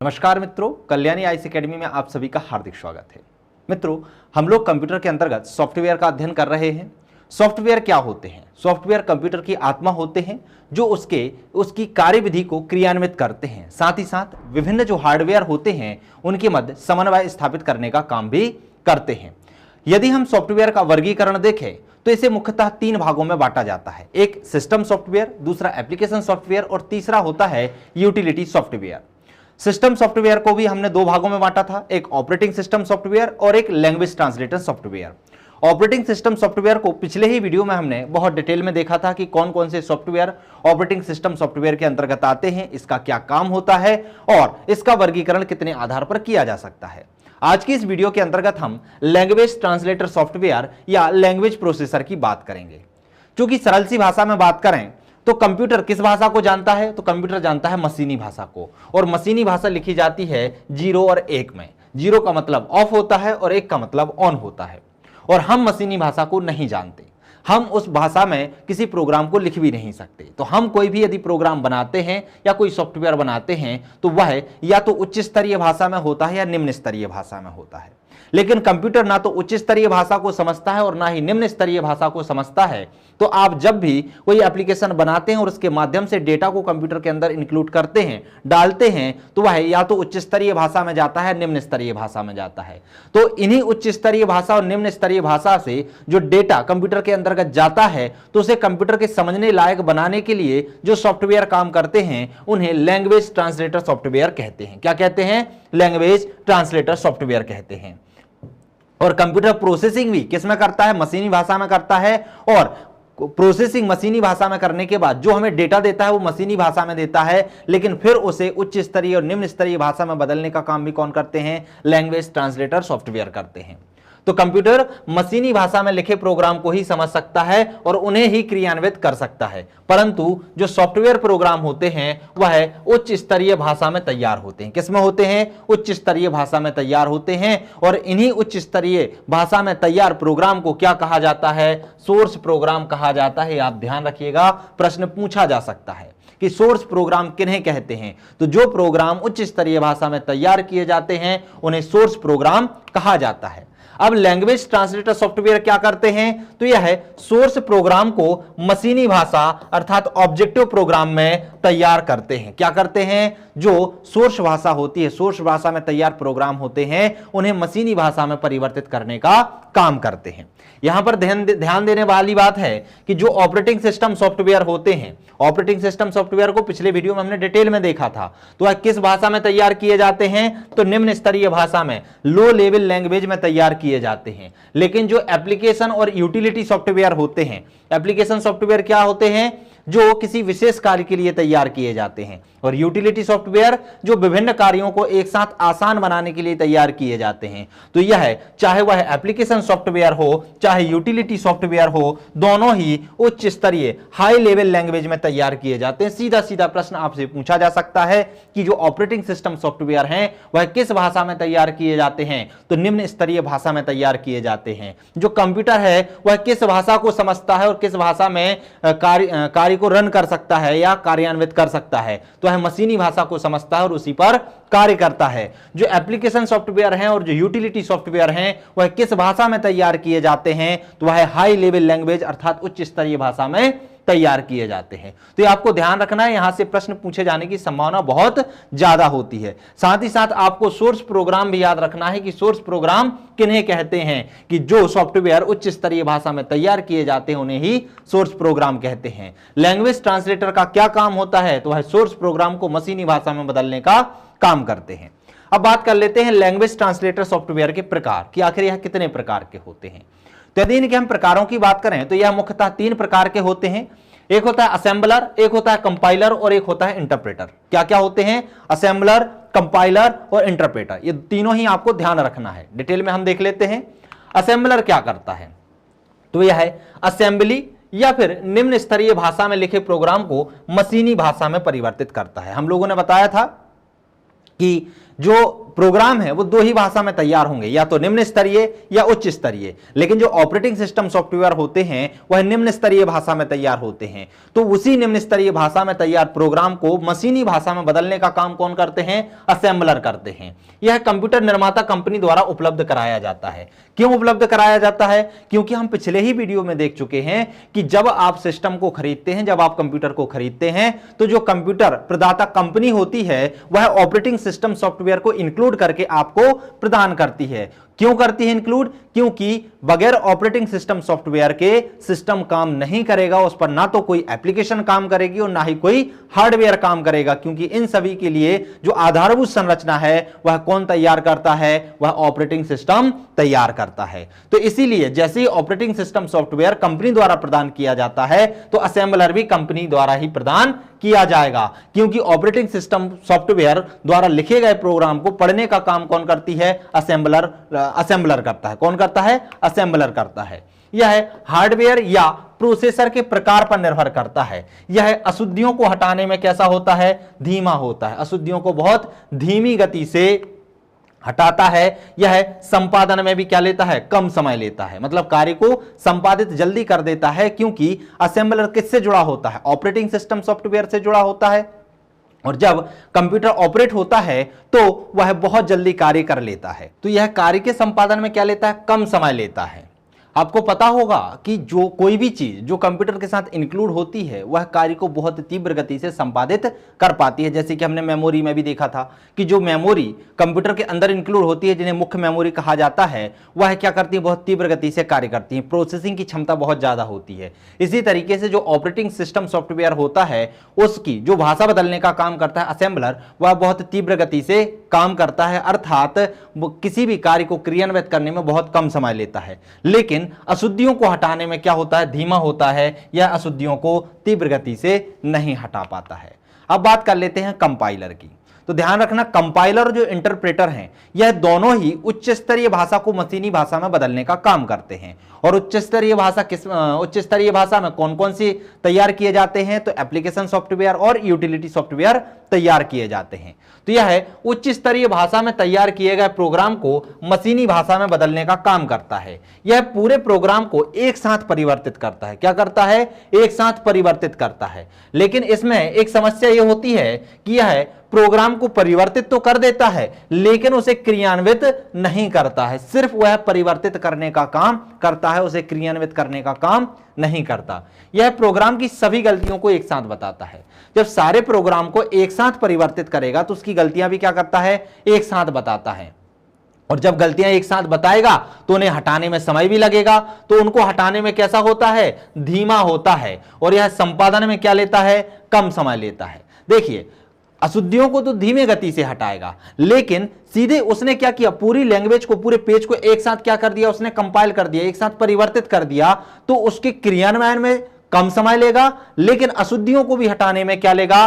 नमस्कार मित्रों, Kalyani IC academy में आप सभी का हार्दिक स्वागत है। मित्रों, हम लोग कंप्यूटर के अंतर्गत सॉफ्टवेयर का अध्ययन कर रहे हैं। सॉफ्टवेयर क्या होते हैं? सॉफ्टवेयर कंप्यूटर की आत्मा होते हैं जो उसकी कार्यविधि को क्रियान्वित करते हैं। साथ ही साथ विभिन्न जो हार्डवेयर होते हैं उनके मध्य समन्वय स्थापित करने का काम भी करते हैं। यदि हम सॉफ्टवेयर का वर्गीकरण देखें तो इसे मुख्यतः 3 भागों में बांटा जाता है। एक सिस्टम सॉफ्टवेयर, दूसरा एप्लीकेशन सॉफ्टवेयर और तीसरा होता है यूटिलिटी सॉफ्टवेयर। सिस्टम सॉफ्टवेयर को भी हमने 2 भागों में बांटा था, एक ऑपरेटिंग सिस्टम सॉफ्टवेयर और एक language translator software. Operating system software को पिछले ही वीडियो में हमने बहुत डिटेल में देखा था कि कौन कौन से सॉफ्टवेयर ऑपरेटिंग सिस्टम सॉफ्टवेयर के अंतर्गत आते हैं, इसका क्या काम होता है और इसका वर्गीकरण कितने आधार पर किया जा सकता है। आज की इस वीडियो के अंतर्गत हम लैंग्वेज ट्रांसलेटर सॉफ्टवेयर या लैंग्वेज प्रोसेसर की बात करेंगे। क्योंकि सरल सी भाषा में बात करें तो कंप्यूटर किस भाषा को जानता है? तो कंप्यूटर जानता है मशीनी भाषा को, और मशीनी भाषा लिखी जाती है 0 और 1 में। 0 का मतलब ऑफ होता है और 1 का मतलब ऑन होता है। और हम मशीनी भाषा को नहीं जानते, हम उस भाषा में किसी प्रोग्राम को लिख भी नहीं सकते। तो हम कोई भी यदि प्रोग्राम बनाते हैं या कोई सॉफ्टवेयर बनाते हैं तो वह या तो उच्च स्तरीय भाषा में होता है या निम्न स्तरीय भाषा में होता है। लेकिन कंप्यूटर ना तो उच्च स्तरीय भाषा को समझता है और ना ही निम्न स्तरीय भाषा को समझता है। तो आप जब भी कोई एप्लीकेशन बनाते हैं और उसके माध्यम से डेटा को कंप्यूटर के अंदर इंक्लूड करते हैं, डालते हैं, तो वह या तो उच्च स्तरीय भाषा में जाता है, निम्न स्तरीय भाषा में जाता है। तो इन्हीं उच्च स्तरीय भाषा और निम्न स्तरीय भाषा से जो डेटा कंप्यूटर के अंतर्गत जाता है तो उसे कंप्यूटर के समझने लायक बनाने के लिए जो सॉफ्टवेयर काम करते हैं उन्हें लैंग्वेज ट्रांसलेटर सॉफ्टवेयर कहते हैं। क्या कहते हैं? लैंग्वेज ट्रांसलेटर सॉफ्टवेयर कहते हैं। और कंप्यूटर प्रोसेसिंग भी किसमें करता है? मशीनी भाषा में करता है। और प्रोसेसिंग मशीनी भाषा में करने के बाद जो हमें डेटा देता है वो मशीनी भाषा में देता है, लेकिन फिर उसे उच्च स्तरीय और निम्न स्तरीय भाषा में बदलने का काम भी कौन करते हैं? लैंग्वेज ट्रांसलेटर सॉफ्टवेयर करते हैं। तो कंप्यूटर मशीनी भाषा में लिखे प्रोग्राम को ही समझ सकता है और उन्हें ही क्रियान्वित कर सकता है, परंतु जो सॉफ्टवेयर प्रोग्राम होते हैं वह उच्च स्तरीय भाषा में तैयार होते हैं। किसमें होते हैं? उच्च स्तरीय भाषा में तैयार होते हैं। और इन्हीं उच्च स्तरीय भाषा में तैयार प्रोग्राम को क्या कहा जाता है? सोर्स प्रोग्राम कहा जाता है। आप ध्यान रखिएगा, प्रश्न पूछा जा सकता है कि सोर्स प्रोग्राम किन्हें कहते हैं। तो जो प्रोग्राम उच्च स्तरीय भाषा में तैयार किए जाते हैं उन्हें सोर्स प्रोग्राम कहा जाता है। अब लैंग्वेज ट्रांसलेटर सॉफ्टवेयर क्या करते हैं? तो यह है सोर्स प्रोग्राम को मशीनी भाषा अर्थात ऑब्जेक्टिव प्रोग्राम में तैयार करते हैं। क्या करते हैं? जो सोर्स भाषा होती है, सोर्स भाषा में तैयार प्रोग्राम होते हैं, उन्हें मशीनी भाषा में परिवर्तित करने का काम करते हैं। यहां पर ध्यान देने वाली बात है कि जो ऑपरेटिंग सिस्टम सॉफ्टवेयर होते हैं, ऑपरेटिंग सिस्टम सॉफ्टवेयर को पिछले वीडियो में हमने डिटेल में देखा था। तो वह किस भाषा में तैयार किए जाते हैं? तो निम्न स्तरीय भाषा में, लो लेवल लैंग्वेज में तैयार किए जाते हैं। लेकिन जो एप्लीकेशन और यूटिलिटी सॉफ्टवेयर होते हैं, एप्लीकेशन सॉफ्टवेयर क्या होते हैं? जो किसी विशेष कार्य के लिए तैयार किए जाते हैं। और यूटिलिटी सॉफ्टवेयर जो विभिन्न कार्यों को एक साथ आसान बनाने के लिए तैयार किए जाते हैं। तो यह चाहे वह एप्लीकेशन सॉफ्टवेयर हो चाहे यूटिलिटी सॉफ्टवेयर हो, दोनों ही उच्च स्तरीय हाई लेवल लैंग्वेज में तैयार किए जाते हैं। सीधा सीधा प्रश्न आपसे पूछा जा सकता है कि जो ऑपरेटिंग सिस्टम सॉफ्टवेयर हैं वह किस भाषा में तैयार किए जाते हैं? तो निम्न स्तरीय भाषा में तैयार किए जाते हैं। जो कंप्यूटर है वह किस भाषा को समझता है और किस भाषा में कार्य को रन कर सकता है या कार्यान्वित कर सकता है? तो वह मशीनी भाषा को समझता है और उसी पर कार्य करता है। जो एप्लीकेशन सॉफ्टवेयर हैं और जो यूटिलिटी सॉफ्टवेयर हैं वह किस भाषा में तैयार किए जाते हैं? तो वह हाई लेवल लैंग्वेज अर्थात उच्च स्तरीय भाषा में तैयार किए जाते हैं। तो ये आपको ध्यान रखना है, यहां से प्रश्न पूछे जाने की संभावना बहुत ज्यादा होती है। साथ ही साथ आपको सोर्स प्रोग्राम भी याद रखना है कि सोर्स प्रोग्राम किन्हें कहते हैं? कि जो सॉफ्टवेयर उच्च स्तरीय भाषा में तैयार किए जाते हैं उन्हें ही सोर्स प्रोग्राम कहते हैं। लैंग्वेज ट्रांसलेटर का क्या काम होता है? तो वह सोर्स प्रोग्राम को मशीनी भाषा में बदलने का काम करते हैं। अब बात कर लेते हैं लैंग्वेज ट्रांसलेटर सॉफ्टवेयर के प्रकार कि आखिर यह कितने प्रकार के होते हैं। तो यदि इनके हम प्रकारों की बात करें तो यह मुख्यतः 3 प्रकार के होते हैं। एक होता है असेंबलर, एक होता है कंपाइलर और एक होता है इंटरप्रेटर। क्या क्या होते हैं? असेंबलर, कंपाइलर और इंटरप्रेटर। ये तीनों ही आपको ध्यान रखना है। डिटेल में हम देख लेते हैं। असेंबलर क्या करता है? तो यह है असेंबली या फिर निम्न स्तरीय भाषा में लिखे प्रोग्राम को मशीनी भाषा में परिवर्तित करता है। हम लोगों ने बताया था कि जो प्रोग्राम है वो दो ही भाषा में तैयार होंगे, या तो निम्न स्तरीय या उच्च स्तरीय। लेकिन जो ऑपरेटिंग सिस्टम सॉफ्टवेयर होते हैं वह निम्न स्तरीय भाषा में तैयार होते हैं। तो उसी निम्न स्तरीय भाषा में तैयार प्रोग्राम को मशीनी भाषा में बदलने का काम कौन करते हैं? असेंबलर करते हैं। यह कंप्यूटर निर्माता कंपनी द्वारा उपलब्ध कराया जाता है। क्यों उपलब्ध कराया जाता है? क्योंकि हम पिछले ही वीडियो में देख चुके हैं कि जब आप सिस्टम को खरीदते हैं, जब आप कंप्यूटर को खरीदते हैं, तो जो कंप्यूटर प्रदाता कंपनी होती है वह ऑपरेटिंग सिस्टम सॉफ्टवेयर को इंक्लूड करके आपको प्रदान करती है। क्यों करती है इंक्लूड? क्योंकि बगैर ऑपरेटिंग सिस्टम सॉफ्टवेयर के सिस्टम काम नहीं करेगा, उस पर ना तो कोई एप्लीकेशन काम करेगी और ना ही कोई हार्डवेयर काम करेगा, क्योंकि इन सभी के लिए जो आधारभूत संरचना है वह कौन तैयार करता है? वह ऑपरेटिंग सिस्टम तैयार करता है। तो इसीलिए जैसे ही ऑपरेटिंग सिस्टम सॉफ्टवेयर कंपनी द्वारा प्रदान किया जाता है तो असेंबलर भी कंपनी द्वारा ही प्रदान किया जाएगा, क्योंकि ऑपरेटिंग सिस्टम सॉफ्टवेयर द्वारा लिखे गए प्रोग्राम को पढ़ने का काम कौन करती है? असेंबलर करता है। कौन करता है? असेंबलर करता है। यह हार्डवेयर या प्रोसेसर के प्रकार पर निर्भर करता है। यह अशुद्धियों को हटाने में कैसा होता है? धीमा होता है। अशुद्धियों को बहुत धीमी गति से हटाता है। यह संपादन में भी क्या लेता है? कम समय लेता है, मतलब कार्य को संपादित जल्दी कर देता है, क्योंकि असेंबलर किससे जुड़ा होता है? ऑपरेटिंग सिस्टम सॉफ्टवेयर से जुड़ा होता है। और जब कंप्यूटर ऑपरेट होता है तो वह बहुत जल्दी कार्य कर लेता है। तो यह कार्य के संपादन में क्या लेता है? कम समय लेता है। आपको पता होगा कि जो कोई भी चीज जो कंप्यूटर के साथ इंक्लूड होती है वह कार्य को बहुत तीव्र गति से संपादित कर पाती है। जैसे कि हमने मेमोरी में भी देखा था कि जो मेमोरी कंप्यूटर के अंदर इंक्लूड होती है, जिन्हें मुख्य मेमोरी कहा जाता है, वह क्या करती है? बहुत तीव्र गति से कार्य करती है। प्रोसेसिंग की क्षमता बहुत ज्यादा होती है। इसी तरीके से जो ऑपरेटिंग सिस्टम सॉफ्टवेयर होता है उसकी जो भाषा बदलने का काम करता है असेंबलर, वह बहुत तीव्र गति से काम करता है, अर्थात किसी भी कार्य को क्रियान्वित करने में बहुत कम समय लेता है। लेकिन अशुद्धियों को हटाने में क्या होता है? धीमा होता है। यह अशुद्धियों को तीव्र गति से नहीं हटा पाता है। अब बात कर लेते हैं कंपाइलर की। तो ध्यान रखना, कंपाइलर और जो इंटरप्रेटर हैं यह दोनों ही उच्च स्तरीय भाषा को मशीनी भाषा में बदलने का काम करते हैं। और उच्च स्तरीय भाषा में कौन कौन सी तैयार किए जाते हैं? तो एप्लीकेशन सॉफ्टवेयर और यूटिलिटी सॉफ्टवेयर तैयार किए जाते हैं। तो यह उच्च स्तरीय भाषा में तैयार किए गए प्रोग्राम को मशीनी भाषा में बदलने का काम करता है। यह पूरे प्रोग्राम को एक साथ परिवर्तित करता है। क्या करता है? एक साथ परिवर्तित करता है। लेकिन इसमें एक समस्या यह होती है कि यह प्रोग्राम को परिवर्तित तो कर देता है लेकिन उसे क्रियान्वित नहीं करता है। सिर्फ वह परिवर्तित करने का काम करता है, उसे क्रियान्वित करने का काम नहीं करता। यह प्रोग्राम की सभी गलतियों को एक साथ बताता है। जब सारे प्रोग्राम को एक साथ परिवर्तित करेगा तो उसकी गलतियां भी क्या करता है? एक साथ बताता है। और जब गलतियां एक साथ बताएगा तो उन्हें हटाने में समय भी लगेगा, तो उनको हटाने में कैसा होता है? धीमा होता है। और यह संपादन में क्या लेता है? कम समय लेता है। देखिए, अशुद्धियों को तो धीमे गति से हटाएगा, लेकिन सीधे उसने क्या किया? पूरी लैंग्वेज को, पूरे पेज को एक साथ क्या कर दिया? उसने कंपाइल कर दिया, एक साथ परिवर्तित कर दिया। तो उसके क्रियान्वयन में कम समय लेगा, लेकिन अशुद्धियों को भी हटाने में क्या लेगा?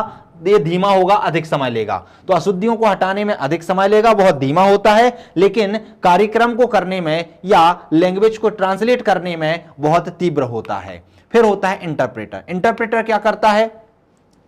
ये धीमा होगा, अधिक समय लेगा। तो अशुद्धियों को हटाने में अधिक समय लेगा, बहुत धीमा होता है, लेकिन कार्यक्रम को करने में या लैंग्वेज को ट्रांसलेट करने में बहुत तीव्र होता है। फिर होता है इंटरप्रेटर। इंटरप्रेटर क्या करता है?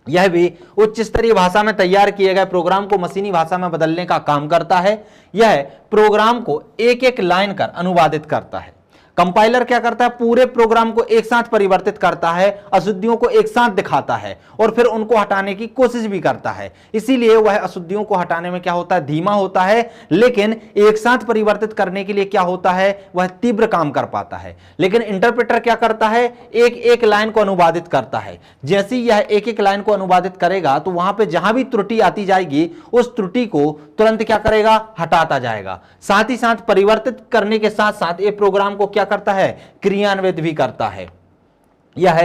यह भी उच्च स्तरीय भाषा में तैयार किए गए प्रोग्राम को मशीनी भाषा में बदलने का काम करता है। यह प्रोग्राम को एक एक लाइन कर अनुवादित करता है। कंपाइलर क्या करता है? पूरे प्रोग्राम को एक साथ परिवर्तित करता है, अशुद्धियों को एक साथ दिखाता है और फिर उनको हटाने की कोशिश भी करता है। इसीलिए वह अशुद्धियों को हटाने में क्या होता है? धीमा होता है, लेकिन एक साथ परिवर्तित करने के लिए क्या होता है? वह तीव्र काम कर पाता है। लेकिन इंटरप्रेटर क्या करता है? एक एक लाइन को अनुवादित करता है। जैसे ही यह एक एक लाइन को अनुवादित करेगा तो वहां पर जहां भी त्रुटि आती जाएगी उस त्रुटि को तुरंत क्या करेगा? हटाता जाएगा। साथ ही साथ परिवर्तित करने के साथ साथ ये प्रोग्राम को क्या करता है? क्रियान्वित भी करता है। यह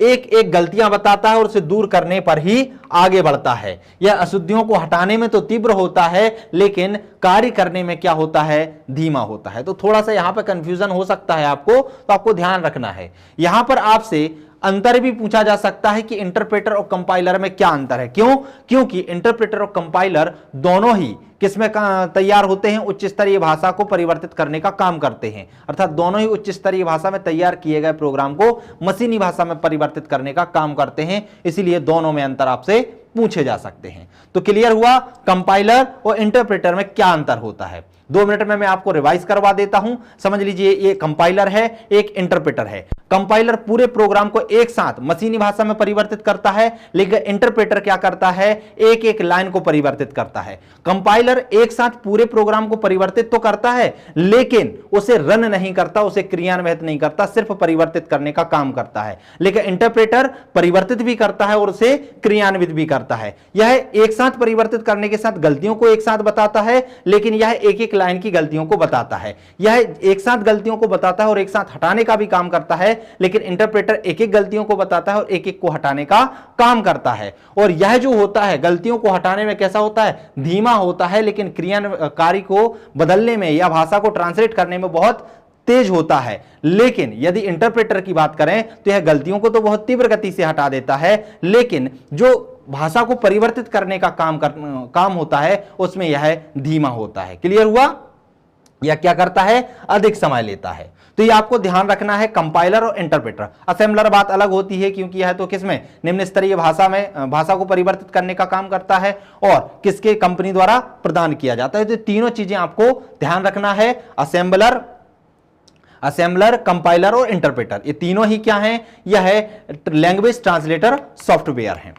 एक एक गलतियां बताता है और उसे दूर करने पर ही आगे बढ़ता है। यह अशुद्धियों को हटाने में तो तीव्र होता है, लेकिन कार्य करने में क्या होता है? धीमा होता है। तो थोड़ा सा यहां पर कंफ्यूजन हो सकता है आपको, तो आपको ध्यान रखना है। यहां पर आपसे अंतर भी पूछा जा सकता है कि इंटरप्रेटर और कंपाइलर में क्या अंतर है। क्यों? क्योंकि इंटरप्रेटर और कंपाइलर दोनों ही किसमें तैयार होते हैं? उच्च स्तरीय भाषा को परिवर्तित करने का काम करते हैं। अर्थात दोनों ही उच्च स्तरीय भाषा में तैयार किए गए प्रोग्राम को मशीनी भाषा में परिवर्तित करने का काम करते हैं। इसीलिए दोनों में अंतर आपसे पूछे जा सकते हैं। तो क्लियर हुआ कंपाइलर और इंटरप्रेटर में क्या अंतर होता है। 2 मिनट में मैं आपको रिवाइज करवा देता हूं। समझ लीजिए, ये कंपाइलर है, एक इंटरप्रेटर है। कंपाइलर पूरे प्रोग्राम को एक साथ मशीनी भाषा में परिवर्तित करता है, लेकिन इंटरप्रेटर क्या करता है, एक एक लाइन को परिवर्तित करता है। कंपाइलर एक साथ पूरे प्रोग्राम को परिवर्तित तो करता है, लेकिन उसे रन नहीं करता, उसे क्रियान्वित नहीं करता, सिर्फ परिवर्तित करने का काम करता है। लेकिन इंटरप्रेटर परिवर्तित भी करता है और उसे क्रियान्वित भी करता है। यह एक साथ परिवर्तित करने के साथ गलतियों को एक साथ बताता है, लेकिन यह एक एक लाइन की गलतियों को बताता है। यह एक साथ गलतियों को बताता है और एक साथ हटाने का भी काम करता है, लेकिन इंटरप्रेटर एक एक गलतियों को बताता है और एक एक को हटाने का काम करता है। और यह जो होता है गलतियों को हटाने में कैसा होता है, धीमा होता है, लेकिन क्रियाकारी को बदलने में या भाषा को ट्रांसलेट करने में बहुत तेज होता है। लेकिन यदि इंटरप्रेटर की बात करें तो यह गलतियों को तो बहुत तीव्र गति से हटा देता है, लेकिन जो भाषा को परिवर्तित करने का काम होता है उसमें यह धीमा होता है। क्लियर हुआ? यह क्या करता है, अधिक समय लेता है। तो ये आपको ध्यान रखना है, कंपाइलर और इंटरप्रेटर। असेंबलर बात अलग होती है, क्योंकि यह तो किसमें, निम्न स्तरीय भाषा में भाषा को परिवर्तित करने का काम करता है और किसके, कंपनी द्वारा प्रदान किया जाता है। तो तीनों चीजें आपको ध्यान रखना है, असेंबलर, कंपाइलर और इंटरप्रेटर। ये तीनों ही क्या हैं, यह है लैंग्वेज ट्रांसलेटर सॉफ्टवेयर हैं।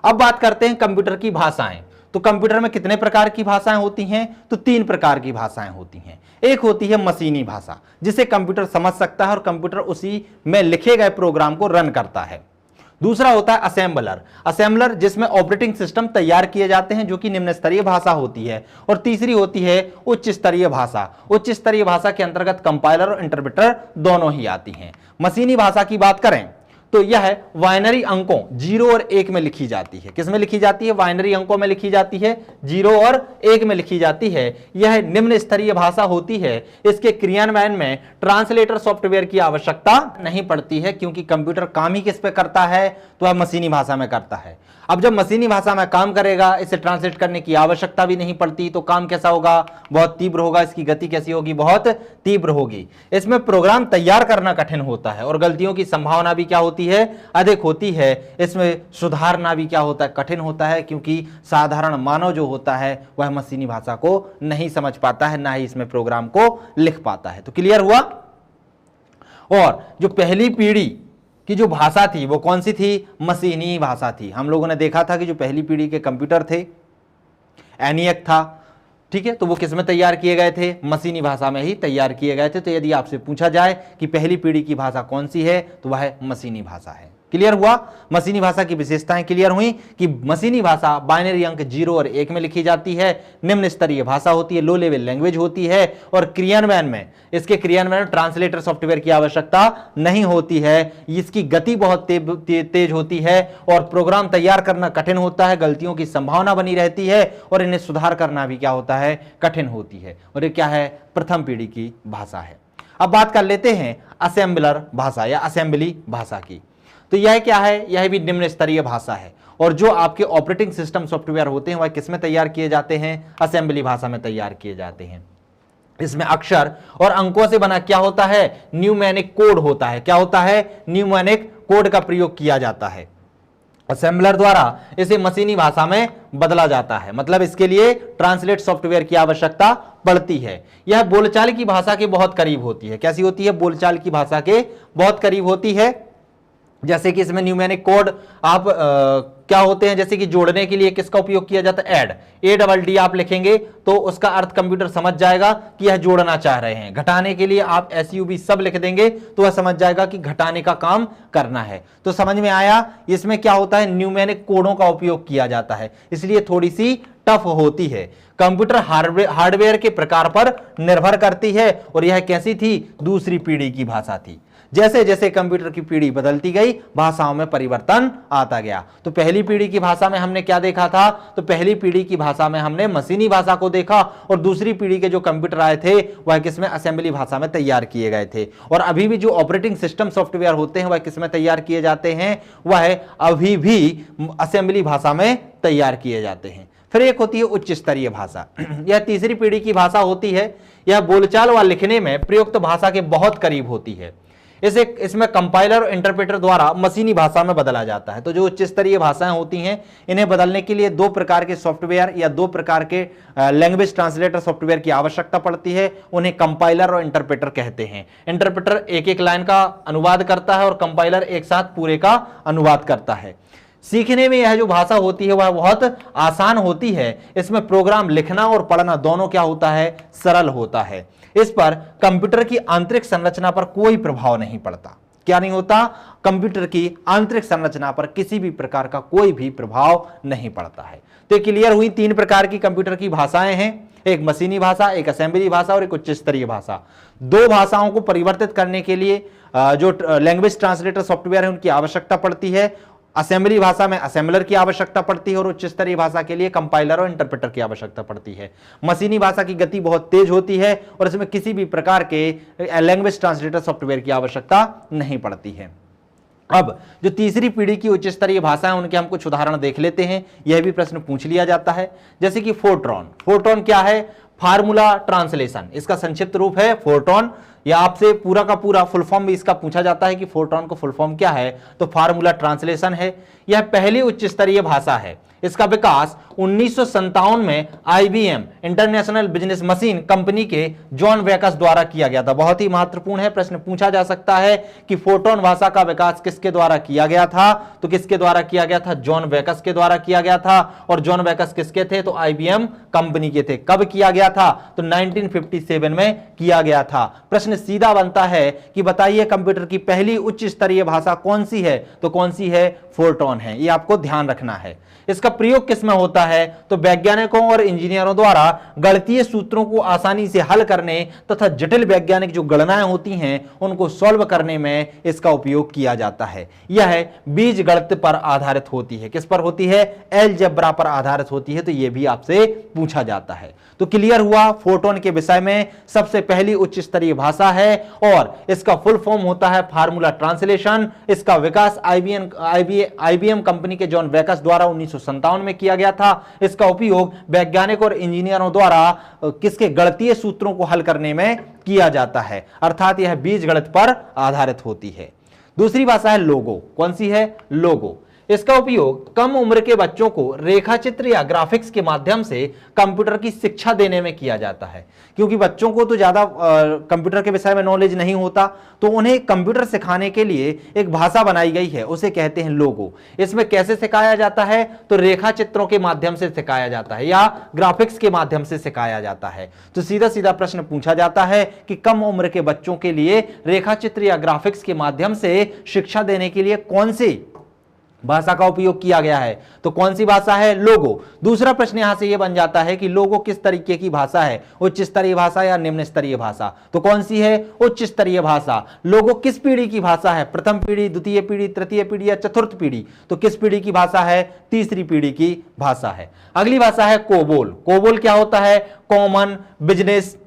अब बात करते हैं कंप्यूटर की भाषाएं। तो कंप्यूटर में कितने प्रकार की भाषाएं होती हैं, तो 3 प्रकार की भाषाएं होती हैं। एक होती है मशीनी भाषा, जिसे कंप्यूटर समझ सकता है और कंप्यूटर उसी में लिखे गए प्रोग्राम को रन करता है। दूसरा होता है असेंबलर, जिसमें ऑपरेटिंग सिस्टम तैयार किए जाते हैं, जो कि निम्न स्तरीय भाषा होती है। और तीसरी होती है उच्च स्तरीय भाषा। उच्च स्तरीय भाषा के अंतर्गत कंपाइलर और इंटरप्रेटर दोनों ही आती हैं। मशीनी भाषा की बात करें तो यह बाइनरी अंकों 0 और 1 में लिखी जाती है। किस में लिखी जाती है, बाइनरी अंकों में लिखी जाती है, 0 और 1 में लिखी जाती है। यह निम्न स्तरीय भाषा होती है। इसके क्रियान्वयन में ट्रांसलेटर सॉफ्टवेयर की आवश्यकता नहीं पड़ती है, क्योंकि कंप्यूटर काम ही किस पे करता है, तो वह मशीनी भाषा में करता है। अब जब मशीनी भाषा में काम करेगा, इसे ट्रांसलेट करने की आवश्यकता भी नहीं पड़ती, तो काम कैसा होगा, बहुत तीव्र होगा। इसकी गति कैसी होगी, बहुत तीव्र होगी। इसमें प्रोग्राम तैयार करना कठिन होता है और गलतियों की संभावना भी क्या होती है, अधिक होती है। इसमें सुधारना भी क्या होता है, कठिन होता है, क्योंकि साधारण मानव जो होता है वह मशीनी भाषा को नहीं समझ पाता है, ना ही इसमें प्रोग्राम को लिख पाता है। तो क्लियर हुआ? और जो पहली पीढ़ी की जो भाषा थी वो कौन सी थी, मशीनी भाषा थी। हम लोगों ने देखा था कि जो पहली पीढ़ी के कंप्यूटर थे, एनियक था, ठीक है, तो वो किस में तैयार किए गए थे, मशीनी भाषा में ही तैयार किए गए थे। तो यदि आपसे पूछा जाए कि पहली पीढ़ी की भाषा कौन सी है, तो वह मशीनी भाषा है। क्लियर हुआ? मशीनी भाषा की विशेषताएं क्लियर हुई कि मशीनी भाषा बाइनरी अंक 0 और 1 में लिखी जाती है, निम्न स्तरीय भाषा होती है, लो लेवल लैंग्वेज होती है, और क्रियान्वयन में, इसके क्रियान्वयन ट्रांसलेटर सॉफ्टवेयर की आवश्यकता नहीं होती है। इसकी गति बहुत तेज होती है और प्रोग्राम तैयार करना कठिन होता है, गलतियों की संभावना बनी रहती है और इन्हें सुधार करना भी क्या होता है, कठिन होती है। और ये क्या है, प्रथम पीढ़ी की भाषा है। अब बात कर लेते हैं असेंबलर भाषा या असेंबली भाषा की। तो यह क्या है, यह भी निम्न स्तरीय भाषा है। और जो आपके ऑपरेटिंग सिस्टम सॉफ्टवेयर होते हैं वह किस में तैयार किए जाते हैं, असेंबली भाषा में तैयार किए जाते हैं। इसमें अक्षर और अंकों से बना क्या होता है, न्यूमेरिक कोड होता है। क्या होता है, न्यूमेरिक कोड का प्रयोग किया जाता है। असेंबलर द्वारा इसे मशीनी भाषा में बदला जाता है, मतलब इसके लिए ट्रांसलेट सॉफ्टवेयर की आवश्यकता पड़ती है। यह बोलचाल की भाषा के बहुत करीब होती है। कैसी होती है, बोलचाल की भाषा के बहुत करीब होती है। जैसे कि इसमें न्यूमेरिक कोड आप क्या होते हैं, जैसे कि जोड़ने के लिए किसका उपयोग किया जाता है, ADD आप लिखेंगे तो उसका अर्थ कंप्यूटर समझ जाएगा कि यह जोड़ना चाह रहे हैं। घटाने के लिए आप SUB सब लिख देंगे तो वह समझ जाएगा कि घटाने का काम करना है। तो समझ में आया, इसमें क्या होता है, न्यूमेरिक कोडों का उपयोग किया जाता है, इसलिए थोड़ी सी टफ होती है। कंप्यूटर हार्डवेयर के प्रकार पर निर्भर करती है और यह कैसी थी, दूसरी पीढ़ी की भाषा थी। जैसे जैसे कंप्यूटर की पीढ़ी बदलती गई, भाषाओं में परिवर्तन आता गया। तो पहली पीढ़ी की भाषा में हमने क्या देखा था, तो पहली पीढ़ी की भाषा में हमने मशीनी भाषा को देखा, और दूसरी पीढ़ी के जो कंप्यूटर आए थे वह किसमें, असेंबली भाषा में तैयार किए गए थे। और अभी भी जो ऑपरेटिंग सिस्टम सॉफ्टवेयर होते हैं वह किसमें तैयार किए जाते हैं, वह अभी भी असेंबली भाषा में तैयार किए जाते हैं। फिर एक होती है उच्च स्तरीय भाषा। यह तीसरी पीढ़ी की भाषा होती है। यह बोलचाल व लिखने में प्रयुक्त भाषा के बहुत करीब होती है। इसमें कंपाइलर और इंटरप्रेटर द्वारा मशीनी भाषा में बदला जाता है। तो जो उच्च स्तरीय भाषाएं होती हैं, इन्हें बदलने के लिए दो प्रकार के सॉफ्टवेयर या दो प्रकार के लैंग्वेज ट्रांसलेटर सॉफ्टवेयर की आवश्यकता पड़ती है। उन्हें कंपाइलर और इंटरप्रेटर कहते हैं। इंटरप्रेटर एक एक लाइन का अनुवाद करता है और कंपाइलर एक साथ पूरे का अनुवाद करता है। सीखने में यह जो भाषा होती है वह बहुत आसान होती है। इसमें प्रोग्राम लिखना और पढ़ना दोनों क्या होता है, सरल होता है। इस पर कंप्यूटर की आंतरिक संरचना पर कोई प्रभाव नहीं पड़ता। क्या नहीं होता, कंप्यूटर की आंतरिक संरचना पर किसी भी प्रकार का कोई भी प्रभाव नहीं पड़ता है। तो क्लियर हुई तीन प्रकार की कंप्यूटर की भाषाएं हैं, एक मशीनी भाषा, एक असेंबली भाषा और एक उच्च स्तरीय भाषा। दो भाषाओं को परिवर्तित करने के लिए जो लैंग्वेज ट्रांसलेटर सॉफ्टवेयर है उनकी आवश्यकता पड़ती है। असेंबली भाषा में असेंबलर की आवश्यकता पड़ती है और उच्च स्तरीय भाषा के लिए कंपाइलर और इंटरप्रेटर की आवश्यकता पड़ती है। मशीनी भाषा की गति बहुत तेज होती है और इसमें किसी भी प्रकार के लैंग्वेज ट्रांसलेटर सॉफ्टवेयर की आवश्यकता नहीं पड़ती है। अब जो तीसरी पीढ़ी की उच्च स्तरीय भाषा है उनके हम कुछ उदाहरण देख लेते हैं। यह भी प्रश्न पूछ लिया जाता है, जैसे कि फोर्ट्रॉन। फोर्ट्रॉन क्या है, फार्मूला ट्रांसलेशन, इसका संक्षिप्त रूप है फोर्ट्रॉन। या आपसे पूरा का पूरा फुल फॉर्म भी इसका पूछा जाता है कि फोर्ट्रॉन को फुल फॉर्म क्या है, तो फार्मूला ट्रांसलेशन है। यह पहली उच्च स्तरीय भाषा है। इसका विकास 1957 में IBM international business machine company के जॉन वेकस द्वारा किया गया था। बहुत ही महत्वपूर्ण है, प्रश्न पूछा जा सकता है कि फोर्ट्रॉन भाषा का विकास किसके द्वारा किया गया था, तो किसके द्वारा किया गया था, जॉन वेकस के द्वारा किया गया था। और जॉन वेकस किसके थे, तो IBM कंपनी के थे। कब किया गया था, तो 1957 में किया गया था। प्रश्न सीधा बनता है कि बताइए कंप्यूटर की पहली उच्च स्तरीय भाषा कौन सी है, तो कौन सी है, फोर्ट्रॉन है। ये आपको ध्यान रखना है। इसका प्रयोग किसमें होता है, तो वैज्ञानिकों और इंजीनियरों द्वारा गणितीय सूत्रों को आसानी से हल करने तथा जटिल वैज्ञानिक जो गणनाएं होती हैं उनको सॉल्व करने में इसका उपयोग किया जाता है। यह बीज गणित पर आधारित होती है। किस पर होती है, अलजेब्रा पर आधारित होती है। तो यह भी आपसे पूछा जाता है। तो क्लियर हुआ, फोर्ट्रॉन के विषय में सबसे पहली उच्च स्तरीय भाषा है और इसका फुल फॉर्म होता है फार्मूला ट्रांसलेशन। इसका विकास IBM कंपनी के जॉन वेकस द्वारा 1957 में किया गया था। इसका उपयोग वैज्ञानिक और इंजीनियरों द्वारा किसके गणितीय सूत्रों को हल करने में किया जाता है, अर्थात यह बीज गणित पर आधारित होती है। दूसरी भाषा है लोगो। कौन सी है, लोगो। इसका उपयोग कम उम्र के बच्चों को रेखाचित्र या ग्राफिक्स के माध्यम से कंप्यूटर की शिक्षा देने में किया जाता है। क्योंकि बच्चों को तो ज्यादा कंप्यूटर के विषय में नॉलेज नहीं होता, तो उन्हें कंप्यूटर सिखाने के लिए एक भाषा बनाई गई है, उसे कहते हैं लोगो। इसमें कैसे सिखाया जाता है, तो रेखा चित्रों के माध्यम से सिखाया जाता है या ग्राफिक्स के माध्यम से सिखाया जाता है। तो सीधा सीधा प्रश्न पूछा जाता है कि कम उम्र के बच्चों के लिए रेखा चित्र या ग्राफिक्स के माध्यम से शिक्षा देने के लिए कौन सी भाषा का उपयोग किया गया है, तो कौन सी भाषा है, लोगो। दूसरा प्रश्न यहां से यह बन जाता है कि लोगो किस तरीके की भाषा है, उच्च स्तरीय भाषा या निम्न स्तरीय भाषा, तो कौन सी है, उच्च स्तरीय भाषा। लोगो किस पीढ़ी की भाषा है, प्रथम पीढ़ी, द्वितीय पीढ़ी, तृतीय पीढ़ी या चतुर्थ पीढ़ी, तो किस पीढ़ी की भाषा है, तीसरी पीढ़ी की भाषा है। अगली भाषा है कोबोल। कोबोल क्या होता है, कॉमन बिजनेस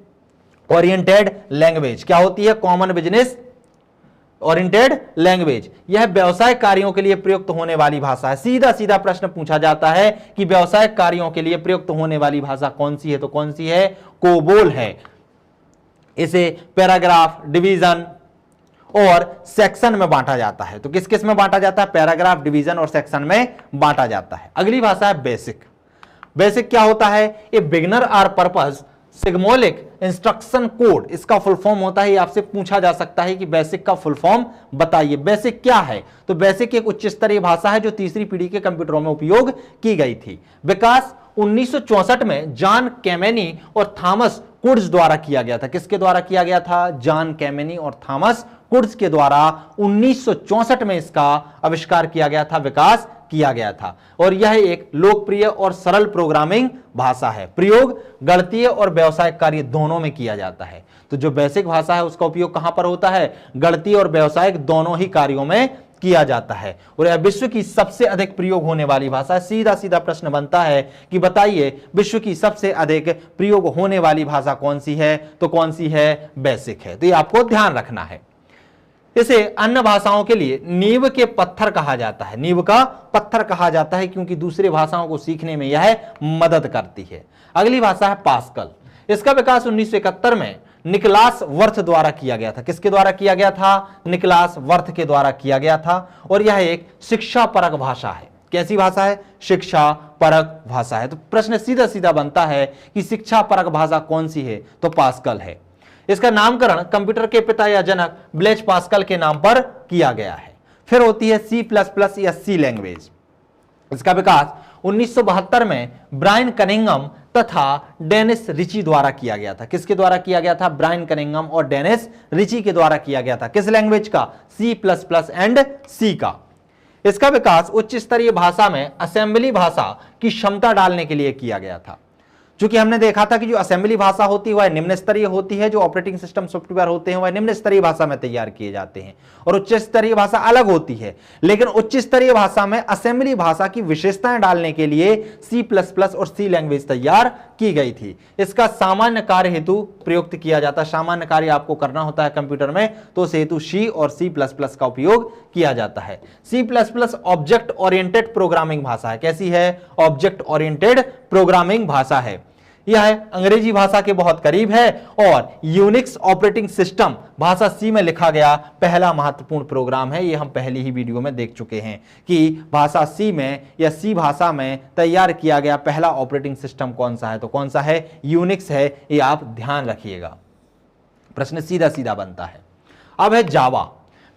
ओरिएंटेड लैंग्वेज। क्या होती है, कॉमन बिजनेस ओरिएंटेड लैंग्वेज। यह व्यवसाय कार्यों के लिए प्रयुक्त होने वाली भाषा है। सीधा सीधा प्रश्न पूछा जाता है कि व्यवसाय कार्यों के लिए प्रयुक्त होने वाली भाषा कौन सी है, तो कौन सी है, कोबोल है। इसे पैराग्राफ, डिवीजन और सेक्शन में बांटा जाता है। तो किस किस में बांटा जाता है, पैराग्राफ, डिवीजन और सेक्शन में बांटा जाता है। अगली भाषा है बेसिक। बेसिक क्या होता है, a beginner all purpose symbolic instruction code, इसका फुल फॉर्म होता है। ये आपसे पूछा जा सकता है कि बेसिक का फुल फॉर्म बताइए। बेसिक क्या है, तो बेसिक एक उच्च स्तरीय भाषा है जो तीसरी पीढ़ी के कंप्यूटरों में उपयोग की गई थी। विकास 1964 में जॉन कैमेनी और थॉमस कुड्स द्वारा किया गया था। किसके द्वारा किया गया था, जॉन कैमेनी और थॉमस कुड्स के द्वारा 1964 में इसका आविष्कार किया गया था, विकास किया गया था। और यह एक लोकप्रिय और सरल प्रोग्रामिंग भाषा है। प्रयोग गणितीय और व्यावसायिक कार्य दोनों में किया जाता है। तो जो बेसिक भाषा है उसका उपयोग कहां पर होता है, गणितीय और व्यावसायिक दोनों ही कार्यों में किया जाता है। और यह विश्व की सबसे अधिक प्रयोग होने वाली भाषा है। सीधा सीधा प्रश्न बनता है कि बताइए विश्व की सबसे अधिक प्रयोग होने वाली भाषा कौन सी है, तो कौन सी है, बेसिक है। तो ये आपको ध्यान रखना है। इसे अन्य भाषाओं के लिए नींव के पत्थर कहा जाता है। नींव का पत्थर कहा जाता है क्योंकि दूसरी भाषाओं को सीखने में यह मदद करती है। अगली भाषा है पास्कल। इसका विकास 1971 में निकलास वर्थ द्वारा किया गया था। किसके द्वारा किया गया था? निकलास वर्थ के द्वारा किया गया था। और यह एक शिक्षा परक भाषा है। कैसी भाषा है? शिक्षा परक भाषा है। तो प्रश्न सीधा सीधा बनता है कि शिक्षा परक भाषा कौन सी है? तो पास्कल है। इसका नामकरण कंप्यूटर के पिता या जनक ब्लेज पास्कल के नाम पर किया गया है। फिर होती है C++ या सी लैंग्वेज। इसका विकास 1972 में ब्रायन कनिंघम तथा डेनिस रिची द्वारा किया गया था। किसके द्वारा किया गया था? ब्रायन कनिंघम और डेनिस रिची के द्वारा किया गया था। किस लैंग्वेज का? C++ एंड सी का। इसका विकास उच्च स्तरीय भाषा में असेंबली भाषा की क्षमता डालने के लिए किया गया था। क्योंकि हमने देखा था कि जो असेंबली भाषा होती है वह निम्न स्तरीय होती है, जो ऑपरेटिंग सिस्टम सॉफ्टवेयर होते हैं वह निम्न स्तरीय भाषा में तैयार किए जाते हैं, और उच्च स्तरीय भाषा अलग होती है। लेकिन उच्च स्तरीय भाषा में असेंबली भाषा की विशेषताएं डालने के लिए C++ और सी लैंग्वेज तैयार की गई थी। इसका सामान्य कार्य हेतु प्रयुक्त किया जाता है। सामान्य कार्य आपको करना होता है कंप्यूटर में, तो उस हेतु C और C++ का उपयोग किया जाता है। C++ ऑब्जेक्ट ओरिएंटेड प्रोग्रामिंग भाषा है। कैसी है? ऑब्जेक्ट ओरिएंटेड प्रोग्रामिंग भाषा है। यह अंग्रेजी भाषा के बहुत करीब है और यूनिक्स ऑपरेटिंग सिस्टम भाषा सी में लिखा गया पहला महत्वपूर्ण प्रोग्राम है। यह हम पहली ही वीडियो में देख चुके हैं कि भाषा सी में या सी भाषा में तैयार किया गया पहला ऑपरेटिंग सिस्टम कौन सा है? तो कौन सा है? यूनिक्स है। ये आप ध्यान रखिएगा, प्रश्न सीधा सीधा बनता है। अब है जावा।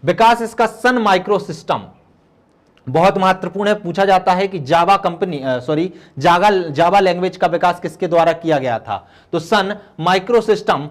विकास इसका सन माइक्रो सिस्टम बहुत महत्वपूर्ण है। पूछा जाता है कि जावा लैंग्वेज का विकास किसके द्वारा किया गया था? तो सन माइक्रो सिस्टम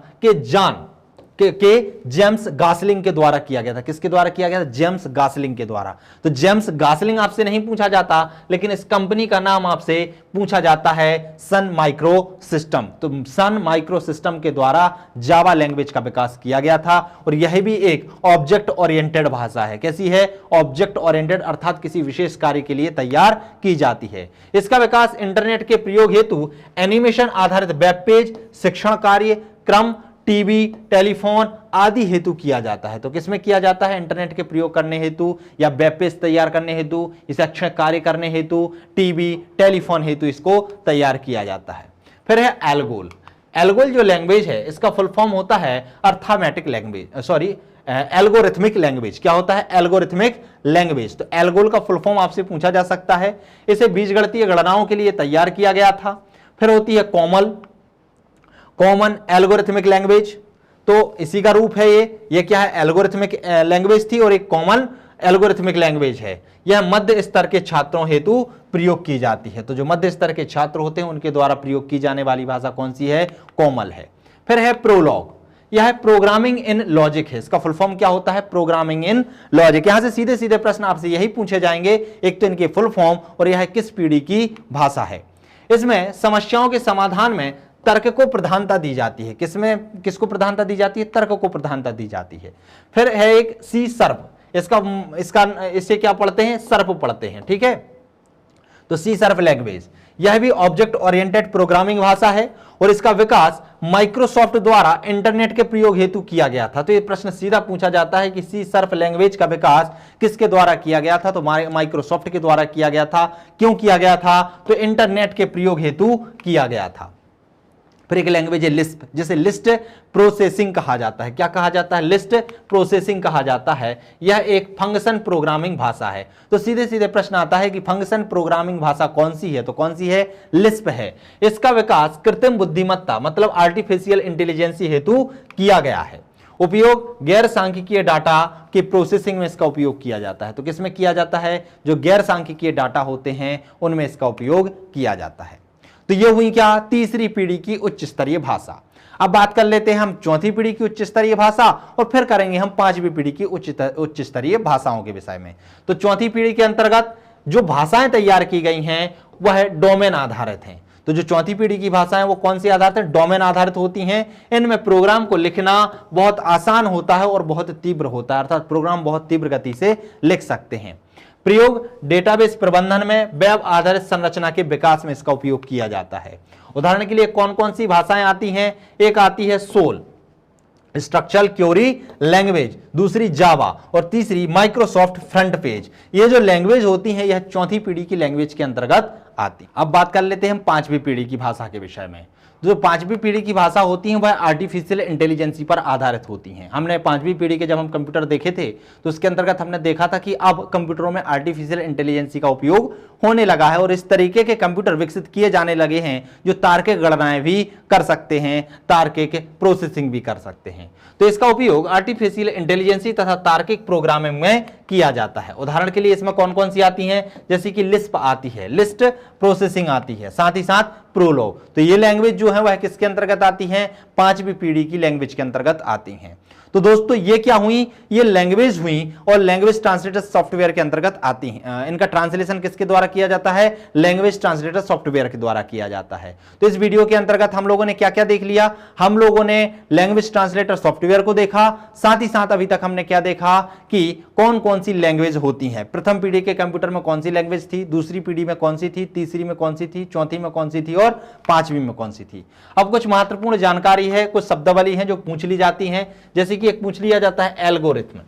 के जेम्स गासलिंग के द्वारा किया गया था। किसके द्वारा किया गया था? जेम्स गासलिंग के द्वारा। तो जेम्स गासलिंग आपसे नहीं पूछा जाता, लेकिन इस कंपनी का नाम आपसे पूछा जाता है सन माइक्रो सिस्टम। तो सन माइक्रो सिस्टम के द्वारा जावा लैंग्वेज का विकास किया गया था। और यह भी एक ऑब्जेक्ट ओरिएंटेड भाषा है। कैसी है? ऑब्जेक्ट ओरिएंटेड, अर्थात किसी विशेष कार्य के लिए तैयार की जाती है। इसका विकास इंटरनेट के प्रयोग हेतु एनिमेशन आधारित वेब पेज, शिक्षण कार्य, क्रम, टीवी, टेलीफोन आदि हेतु किया जाता है। तो किसमें किया जाता है? इंटरनेट के प्रयोग करने हेतु या वेब पेज तैयार करने हेतु, शैक्षणिक कार्य करने हेतु, टीवी, टेलीफोन हेतु इसको तैयार किया जाता है। फिर है एल्गोल। एल्गोल जो लैंग्वेज है इसका फुल फॉर्म होता है अर्थमेटिक लैंग्वेज, एल्गोरिथमिक लैंग्वेज। क्या होता है? Algorithmic language. तो एल्गोल का फुल फॉर्म आपसे पूछा जा सकता है। इसे बीजगणितीय गणनाओं के लिए तैयार किया गया था। फिर होती है कॉमन एल्गोरिथमिक लैंग्वेज। तो इसी का रूप है ये क्या है? एल्गोरिथमिक लैंग्वेज थी और एक कॉमन एल्गोरिथमिक लैंग्वेज है। यह मध्य स्तर के छात्रों हेतु प्रयोग की जाती है। तो जो मध्य स्तर के छात्र होते हैं उनके द्वारा प्रयोग की जाने वाली भाषा कौन सी है? कोमल है। फिर है प्रोलॉग। यह प्रोग्रामिंग इन लॉजिक है। इसका फुल फॉर्म क्या होता है? Programming in logic. यहां से सीधे सीधे प्रश्न आपसे यही पूछे जाएंगे, एक तो इनके फुल फॉर्म और यह किस पीढ़ी की भाषा है। इसमें समस्याओं के समाधान में तर्क को प्रधानता दी जाती है। किसको प्रधानता दी जाती है? तर्क को प्रधानता दी जाती है। फिर है एक सी सर्प। इससे क्या पढ़ते हैं? सर्प पढ़ते हैं। ठीक है, तो सी सर्प लैंग्वेज यह भी ऑब्जेक्ट ओरिएंटेड प्रोग्रामिंग भाषा है और इसका विकास माइक्रोसॉफ्ट द्वारा इंटरनेट के प्रयोग हेतु किया गया था। तो यह प्रश्न सीधा पूछा जाता है कि सी सर्प लैंग्वेज का विकास किसके द्वारा किया गया था? तो माइक्रोसॉफ्ट के द्वारा किया गया था। क्यों किया गया था? तो इंटरनेट के प्रयोग हेतु किया गया था। फिर एक लैंग्वेज है लिस्प, जिसे लिस्ट प्रोसेसिंग कहा जाता है। क्या कहा जाता है? लिस्ट प्रोसेसिंग कहा जाता है। यह एक फंक्शन प्रोग्रामिंग भाषा है। तो सीधे सीधे प्रश्न आता है कि फंक्शन प्रोग्रामिंग भाषा कौन सी है? तो कौन सी है? लिस्प है। इसका विकास कृत्रिम बुद्धिमत्ता मतलब आर्टिफिशियल इंटेलिजेंस हेतु किया गया है। उपयोग गैर सांख्यिकीय डाटा के प्रोसेसिंग में इसका उपयोग किया जाता है। तो किसमें किया जाता है? जो गैर सांख्यिकीय डाटा होते हैं उनमें इसका उपयोग किया जाता है। तो ये हुई क्या? तीसरी पीढ़ी की उच्च स्तरीय भाषा। अब बात कर लेते हैं हम चौथी पीढ़ी की उच्च स्तरीय भाषा और फिर करेंगे हम पांचवी पीढ़ी की उच्च स्तरीय भाषाओं के विषय में। तो चौथी पीढ़ी के अंतर्गत जो भाषाएं तैयार की गई हैं वह डोमेन आधारित हैं। तो जो चौथी पीढ़ी की भाषाएं वो कौन सी आधारित है? डोमेन आधारित होती हैं। इनमें प्रोग्राम को लिखना बहुत आसान होता है और बहुत तीव्र होता है, अर्थात प्रोग्राम बहुत तीव्र गति से लिख सकते हैं। प्रयोग डेटाबेस प्रबंधन में वेब आधारित संरचना के विकास में इसका उपयोग किया जाता है। उदाहरण के लिए कौन कौन सी भाषाएं आती हैं? एक आती है सोल, स्ट्रक्चरल क्वेरी लैंग्वेज, दूसरी जावा और तीसरी माइक्रोसॉफ्ट फ्रंट पेज। ये जो लैंग्वेज होती हैं यह चौथी पीढ़ी की लैंग्वेज के अंतर्गत आती। अब बात कर लेते हैं हम पांचवी पीढ़ी की भाषा के विषय में। जो पांचवी पीढ़ी की भाषा होती है वह आर्टिफिशियल इंटेलिजेंसी पर आधारित होती हैं। हमने पांचवी पीढ़ी के जब हम कंप्यूटर देखे थे तो उसके अंतर्गत हमने देखा था कि अब कंप्यूटरों में आर्टिफिशियल इंटेलिजेंसी का उपयोग होने लगा है और इस तरीके के कंप्यूटर विकसित किए जाने लगे हैं जो तार्किक गणनाएं भी कर सकते हैं, तार्किक प्रोसेसिंग भी कर सकते हैं। तो इसका उपयोग आर्टिफिशियल इंटेलिजेंसी तथा तार्किक प्रोग्रामिंग में किया जाता है। उदाहरण के लिए इसमें कौन कौन सी आती हैं, जैसे कि लिस्प आती है, लिस्ट प्रोसेसिंग आती है, साथ ही साथ प्रोलॉग। तो ये लैंग्वेज जो है वह किसके अंतर्गत आती है, पांचवी पीढ़ी की लैंग्वेज के अंतर्गत आती हैं। तो दोस्तों ये क्या हुई, ये लैंग्वेज हुई और लैंग्वेज ट्रांसलेटर सॉफ्टवेयर के अंतर्गत आती हैं। इनका ट्रांसलेशन किसके द्वारा किया जाता है, लैंग्वेज ट्रांसलेटर सॉफ्टवेयर के द्वारा किया जाता है। तो इस वीडियो के अंतर्गत हम लोगों ने क्या क्या देख लिया, हम लोगों ने लैंग्वेज ट्रांसलेटर सॉफ्टवेयर को देखा, साथ ही साथ अभी तक हमने क्या देखा कि कौन कौन सी लैंग्वेज होती है। प्रथम पीढ़ी के कंप्यूटर में कौन सी लैंग्वेज थी, दूसरी पीढ़ी में कौन सी थी, तीसरी में कौन सी थी, चौथी में कौन सी थी और पांचवी में कौन सी थी। अब कुछ महत्वपूर्ण जानकारी है, कुछ शब्दावली है जो पूछ ली जाती है। जैसे कि एक पूछ लिया जाता है एल्गोरिथम,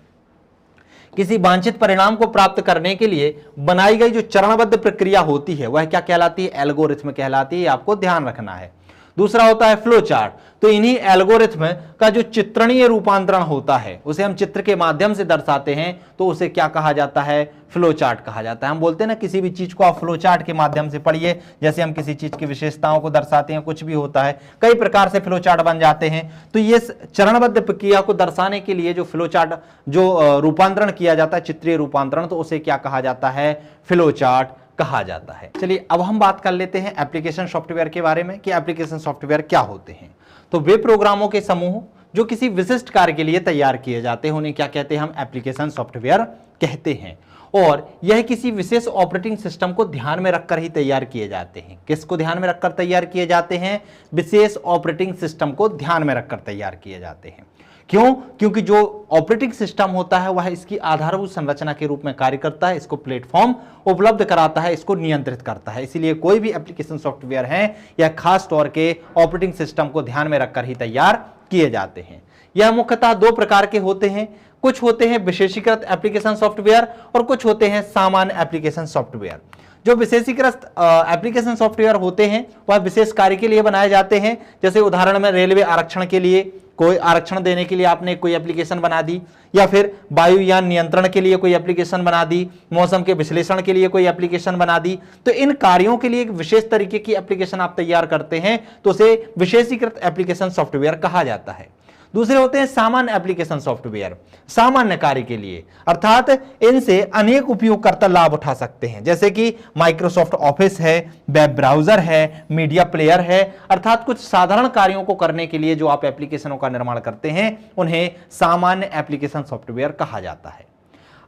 किसी वांछित परिणाम को प्राप्त करने के लिए बनाई गई जो चरणबद्ध प्रक्रिया होती है वह क्या कहलाती है, एल्गोरिथम कहलाती है। आपको ध्यान रखना है। दूसरा होता है फ्लो चार्ट। तो इन्हीं एल्गोरिथम का जो चित्रणीय रूपांतरण होता है उसे हम चित्र के माध्यम से दर्शाते हैं तो उसे क्या कहा जाता है, फ्लो चार्ट कहा जाता है। हम बोलते हैं ना किसी भी चीज को आप फ्लो चार्ट के माध्यम से पढ़िए, जैसे हम किसी चीज की विशेषताओं को दर्शाते हैं, कुछ भी होता है, कई प्रकार से फ्लो चार्ट बन जाते हैं। तो ये चरणबद्ध प्रक्रिया को दर्शाने के लिए जो फ्लो चार्ट जो रूपांतरण किया जाता है, चित्रीय रूपांतरण, तो उसे क्या कहा जाता है, फ्लो चार्ट कहा जाता है। चलिए अब हम बात कर लेते हैं एप्लीकेशन सॉफ्टवेयर के बारे में कि एप्लीकेशन सॉफ्टवेयर क्या होते हैं। तो वे प्रोग्रामों के समूह जो किसी विशिष्ट कार्य के लिए तैयार किए जाते हैं उन्हें क्या कहते हैं, हम एप्लीकेशन सॉफ्टवेयर कहते हैं। और यह किसी विशेष ऑपरेटिंग सिस्टम को ध्यान में रखकर ही तैयार किए जाते हैं। किसको ध्यान में रखकर तैयार किए जाते हैं, विशेष ऑपरेटिंग सिस्टम को ध्यान में रखकर तैयार किए जाते हैं। क्यों, क्योंकि जो ऑपरेटिंग सिस्टम होता है वह इसकी आधारभूत संरचना के रूप में कार्य करता है, इसको प्लेटफॉर्म उपलब्ध कराता है, इसको नियंत्रित करता है। इसीलिए कोई भी एप्लीकेशन सॉफ्टवेयर है या खास तौर के ऑपरेटिंग सिस्टम को ध्यान में रखकर ही तैयार किए जाते हैं। यह मुख्यतः दो प्रकार के होते हैं, कुछ होते हैं विशेषीकृत एप्लीकेशन सॉफ्टवेयर और कुछ होते हैं सामान्य एप्लीकेशन सॉफ्टवेयर। जो विशेषीकृत एप्लीकेशन सॉफ्टवेयर होते हैं वह विशेष कार्य के लिए बनाए जाते हैं। जैसे उदाहरण में रेलवे आरक्षण के लिए कोई आरक्षण देने के लिए आपने कोई एप्लीकेशन बना दी, या फिर वायुयान नियंत्रण के लिए कोई एप्लीकेशन बना दी, मौसम के विश्लेषण के लिए कोई एप्लीकेशन बना दी। तो इन कार्यों के लिए एक विशेष तरीके की एप्लीकेशन आप तैयार करते हैं तो उसे विशेषीकृत एप्लीकेशन सॉफ्टवेयर कहा जाता है। दूसरे होते हैं सामान्य एप्लीकेशन सॉफ्टवेयर, सामान्य कार्य के लिए, अर्थात इनसे अनेक उपयोगकर्ता लाभ उठा सकते हैं। जैसे कि माइक्रोसॉफ्ट ऑफिस है, वेब ब्राउजर है, मीडिया प्लेयर है, अर्थात कुछ साधारण कार्यों को करने के लिए जो आप एप्लीकेशनों का निर्माण करते हैं उन्हें सामान्य एप्लीकेशन सॉफ्टवेयर कहा जाता है।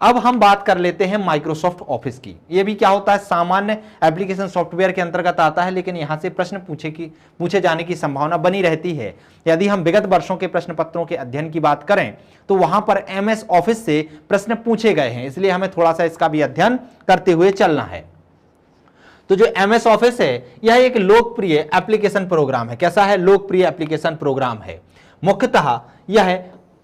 अब हम बात कर लेते हैं माइक्रोसॉफ्ट ऑफिस की। यह भी क्या होता है, सामान्य एप्लीकेशन सॉफ्टवेयर के अंतर्गत आता है, लेकिन यहां से प्रश्न पूछे जाने की संभावना बनी रहती है। यदि हम विगत वर्षों के प्रश्न पत्रों के अध्ययन की बात करें तो वहां पर एमएस ऑफिस से प्रश्न पूछे गए हैं, इसलिए हमें थोड़ा सा इसका भी अध्ययन करते हुए चलना है। तो जो एमएस ऑफिस है यह एक लोकप्रिय एप्लीकेशन प्रोग्राम है। कैसा है, लोकप्रिय एप्लीकेशन प्रोग्राम है। मुख्यतः यह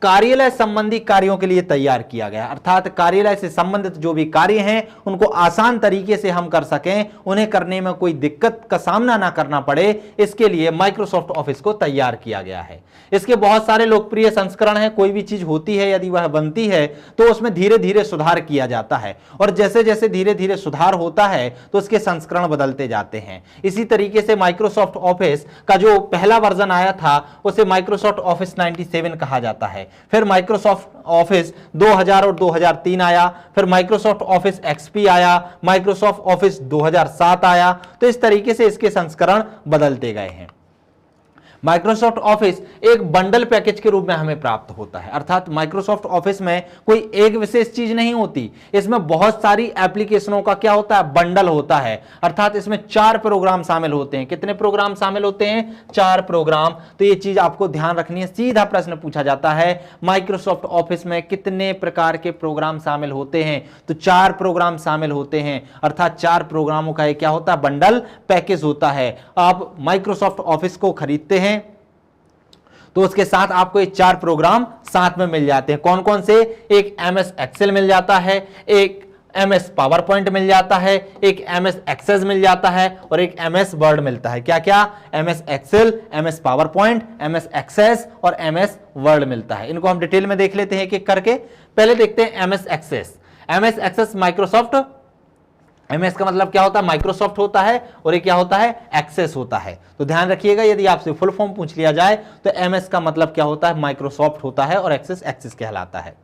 कार्यालय संबंधी कार्यों के लिए तैयार किया गया, अर्थात कार्यालय से संबंधित जो भी कार्य हैं उनको आसान तरीके से हम कर सकें, उन्हें करने में कोई दिक्कत का सामना ना करना पड़े, इसके लिए माइक्रोसॉफ्ट ऑफिस को तैयार किया गया है। इसके बहुत सारे लोकप्रिय संस्करण हैं। कोई भी चीज होती है यदि वह बनती है तो उसमें धीरे धीरे सुधार किया जाता है और जैसे जैसे धीरे धीरे सुधार होता है तो उसके संस्करण बदलते जाते हैं। इसी तरीके से माइक्रोसॉफ्ट ऑफिस का जो पहला वर्जन आया था उसे माइक्रोसॉफ्ट ऑफिस 97 कहा जाता है। फिर माइक्रोसॉफ्ट ऑफिस 2000 और 2003 आया, फिर माइक्रोसॉफ्ट ऑफिस एक्सपी आया, माइक्रोसॉफ्ट ऑफिस 2007 आया। तो इस तरीके से इसके संस्करण बदलते गए हैं। माइक्रोसॉफ्ट ऑफिस एक बंडल पैकेज के रूप में हमें प्राप्त होता है, अर्थात माइक्रोसॉफ्ट ऑफिस में कोई एक विशेष चीज नहीं होती, इसमें बहुत सारी एप्लीकेशनों का क्या होता है, बंडल होता है। अर्थात इसमें 4 प्रोग्राम शामिल होते हैं। कितने प्रोग्राम शामिल होते हैं, 4 प्रोग्राम। तो ये चीज आपको ध्यान रखनी है। सीधा प्रश्न पूछा जाता है माइक्रोसॉफ्ट ऑफिस में कितने प्रकार के प्रोग्राम शामिल होते हैं, तो 4 प्रोग्राम शामिल होते हैं, अर्थात 4 प्रोग्रामों का क्या होता है, बंडल पैकेज होता है। आप माइक्रोसॉफ्ट ऑफिस को खरीदते हैं तो उसके साथ आपको ये 4 प्रोग्राम साथ में मिल जाते हैं। कौन कौन से, एक एमएस एक्सेल मिल जाता है, एक MS पावर पॉइंट मिल जाता है, एक MS एक्सेस मिल जाता है और एक MS वर्ड मिलता है। क्या क्या? MS Excel, MS PowerPoint, MS Access और MS वर्ड मिलता है। इनको हम डिटेल में देख लेते हैं एक एक करके। पहले देखते हैं MS Access. MS Access Microsoft, MS का मतलब क्या होता है? माइक्रोसॉफ्ट होता है और ये क्या होता है? एक्सेस होता है। तो ध्यान रखिएगा, यदि आपसे फुल फॉर्म पूछ लिया जाए तो MS का मतलब क्या होता है? माइक्रोसॉफ्ट होता है और एक्सेस एक्सेस कहलाता है,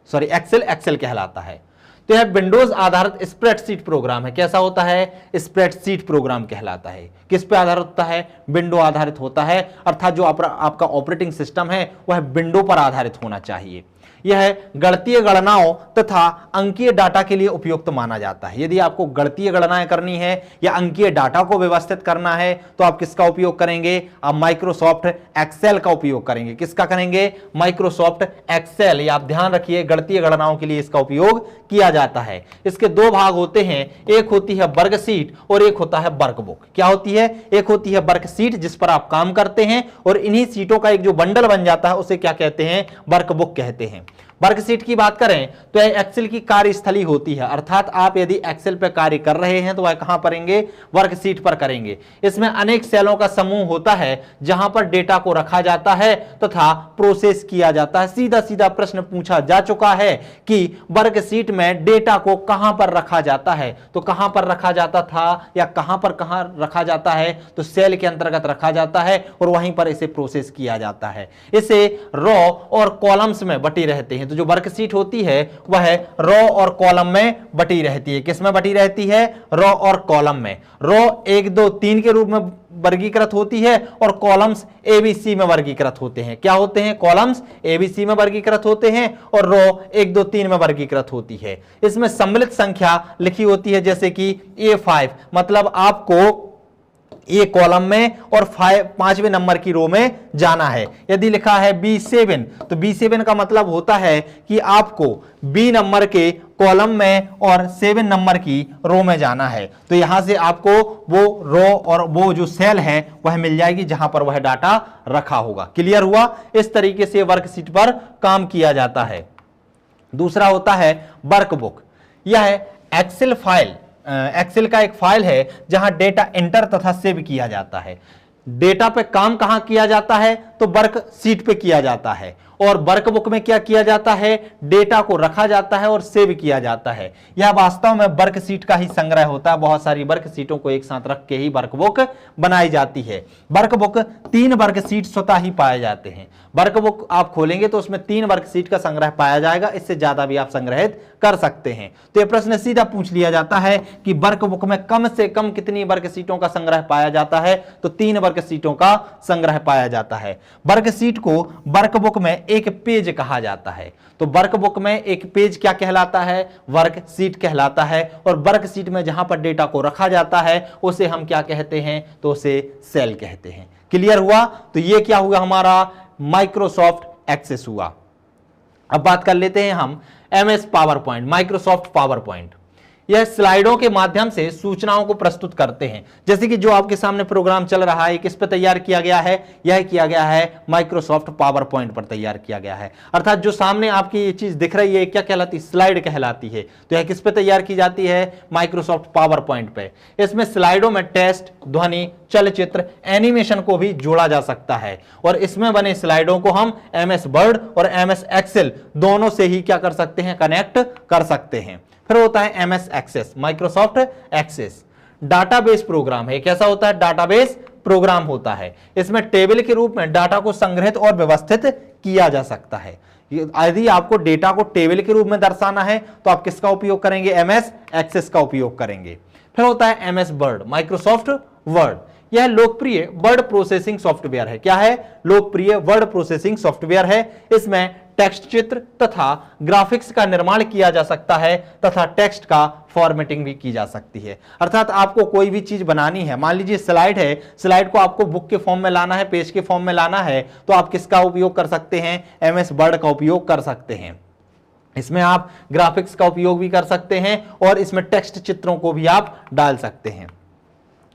सॉरी एक्सेल एक्सेल कहलाता है। तो यह विंडोज आधारित स्प्रेडशीट प्रोग्राम है। कैसा होता है? स्प्रेडशीट प्रोग्राम कहलाता है। किस पे आधारित होता है? विंडो आधारित होता है, अर्थात जो आपका ऑपरेटिंग सिस्टम है वह विंडो पर आधारित होना चाहिए। यह गणितीय गणनाओं तथा अंकीय डाटा के लिए उपयुक्त माना जाता है। यदि आपको गणितीय गणनाएं करनी है या अंकीय डाटा को व्यवस्थित करना है तो आप किसका उपयोग करेंगे? आप माइक्रोसॉफ्ट एक्सेल का उपयोग करेंगे। किसका करेंगे? Microsoft Excel. ये आप ध्यान रखिए, गणितीय गणनाओं के लिए इसका उपयोग किया जाता है। इसके दो भाग होते हैं, एक होती है वर्कशीट और एक होता है वर्कबुक। क्या होती है? एक होती है वर्कशीट जिस पर आप काम करते हैं और इन्हीं सीटों का एक जो बंडल बन जाता है उसे क्या कहते हैं? वर्कबुक कहते हैं। वर्कशीट की बात करें तो यह एक्सेल की कार्यस्थली होती है, अर्थात आप यदि एक्सेल पर कार्य कर रहे हैं तो वह कहां करेंगे? वर्कशीट पर करेंगे। इसमें अनेक सेलों का समूह होता है जहां पर डेटा को रखा जाता है तथा प्रोसेस किया जाता है। सीधा सीधा प्रश्न पूछा जा चुका है कि वर्कशीट में डेटा को कहां पर रखा जाता है, तो कहां पर रखा जाता था या कहां रखा जाता है? तो सेल के अंतर्गत रखा जाता है और वहीं पर इसे प्रोसेस किया जाता है। इसे रॉ और कॉलम्स में बटी रहते हैं। तो जो वर्कशीट होती है वह रॉ और कॉलम में बटी रहती है। किस में बटी रहती है? रॉ और कॉलम में। रॉ 1 2 3 के रूप में वर्गीकृत होती है और कॉलम्स ABC में वर्गीकृत होते हैं। क्या होते हैं? कॉलम्स ABC में वर्गीकृत होते हैं और रॉ 1 2 3 में वर्गीकृत होती है। इसमें सम्मिलित संख्या लिखी होती है, जैसे कि A5, मतलब आपको ए कॉलम में और 5वें नंबर की रो में जाना है। यदि लिखा है B7 तो B7 का मतलब होता है कि आपको B नंबर के कॉलम में और 7 नंबर की रो में जाना है। तो यहां से आपको वो रो और वो जो सेल है वह मिल जाएगी जहां पर वह डाटा रखा होगा। क्लियर हुआ? इस तरीके से वर्कशीट पर काम किया जाता है। दूसरा होता है वर्कबुक। यह एक्सेल फाइल, एक्सेल का एक फाइल है जहां डेटा एंटर तथा सेव किया जाता है। डेटा पे काम कहां किया जाता है? तो वर्कशीट पे किया जाता है। और वर्कबुक में क्या किया जाता है? डेटा को रखा जाता है और सेव किया जाता है। यह वास्तव में वर्कशीट का ही संग्रह होता है। बहुत सारी वर्कशीटों को एक साथ रख के ही वर्कबुक बनाई जाती है। वर्कबुक 3 वर्कशीट स्वतः ही पाए जाते हैं। वर्कबुक आप खोलेंगे तो उसमें 3 वर्कशीट का संग्रह पाया जाएगा, इससे ज्यादा भी आप संग्रहित कर सकते हैं। तो यह प्रश्न सीधा पूछ लिया जाता है कि वर्कबुक में कम से कम कितनी वर्कशीटों का संग्रह पाया जाता है? तो 3 वर्कशीटों का संग्रह पाया जाता है। वर्कशीट को वर्कबुक में एक पेज कहा जाता है। तो वर्कबुक में एक पेज क्या कहलाता है? वर्कशीट कहलाता है। और वर्कशीट में जहां पर डेटा को रखा जाता है उसे हम क्या कहते हैं? तो उसे सेल कहते हैं। क्लियर हुआ? तो ये क्या हुआ? हमारा माइक्रोसॉफ्ट एक्सेस हुआ। अब बात कर लेते हैं हम MS power point, Microsoft power point. यह स्लाइडों के माध्यम से सूचनाओं को प्रस्तुत करते हैं। जैसे कि जो आपके सामने प्रोग्राम चल रहा है, किस पे तैयार किया गया है? यह किया गया है माइक्रोसॉफ्ट पावर पॉइंट पर तैयार किया गया है। अर्थात जो सामने आपकी ये चीज दिख रही है क्या कहलाती है? स्लाइड कहलाती है। तो यह किस पे तैयार की जाती है? माइक्रोसॉफ्ट पावर पॉइंट पे। इसमें स्लाइडों में टेक्स्ट, ध्वनि, चलचित्र, एनिमेशन को भी जोड़ा जा सकता है और इसमें बने स्लाइडों को हम MS वर्ड और MS एक्सेल दोनों से ही क्या कर सकते हैं? कनेक्ट कर सकते हैं। फिर होता है MS Access, Microsoft Access. Database program है। कैसा होता है? डाटाबेस प्रोग्राम होता है। इसमें टेबल के रूप में डाटा को संग्रहित और व्यवस्थित किया जा सकता है। यदि आपको डेटा को टेबल के रूप में दर्शाना है तो आप किसका उपयोग करेंगे? MS एक्सेस का उपयोग करेंगे। फिर होता है MS वर्ड, माइक्रोसॉफ्ट वर्ड। यह लोकप्रिय वर्ड प्रोसेसिंग सॉफ्टवेयर है। क्या है? लोकप्रिय वर्ड प्रोसेसिंग सॉफ्टवेयर है। इसमें टेक्स्ट, चित्र तथा ग्राफिक्स का निर्माण किया जा सकता है तथा टेक्स्ट का फॉर्मेटिंग भी की जा सकती है। अर्थात आपको कोई भी चीज बनानी है, मान लीजिए स्लाइड है, स्लाइड को आपको बुक के फॉर्म में लाना है, पेज के फॉर्म में लाना है, तो आप किसका उपयोग कर सकते हैं? MS वर्ड का उपयोग कर सकते हैं। इसमें आप ग्राफिक्स का उपयोग भी कर सकते हैं और इसमें टेक्स्ट, चित्रों को भी आप डाल सकते हैं।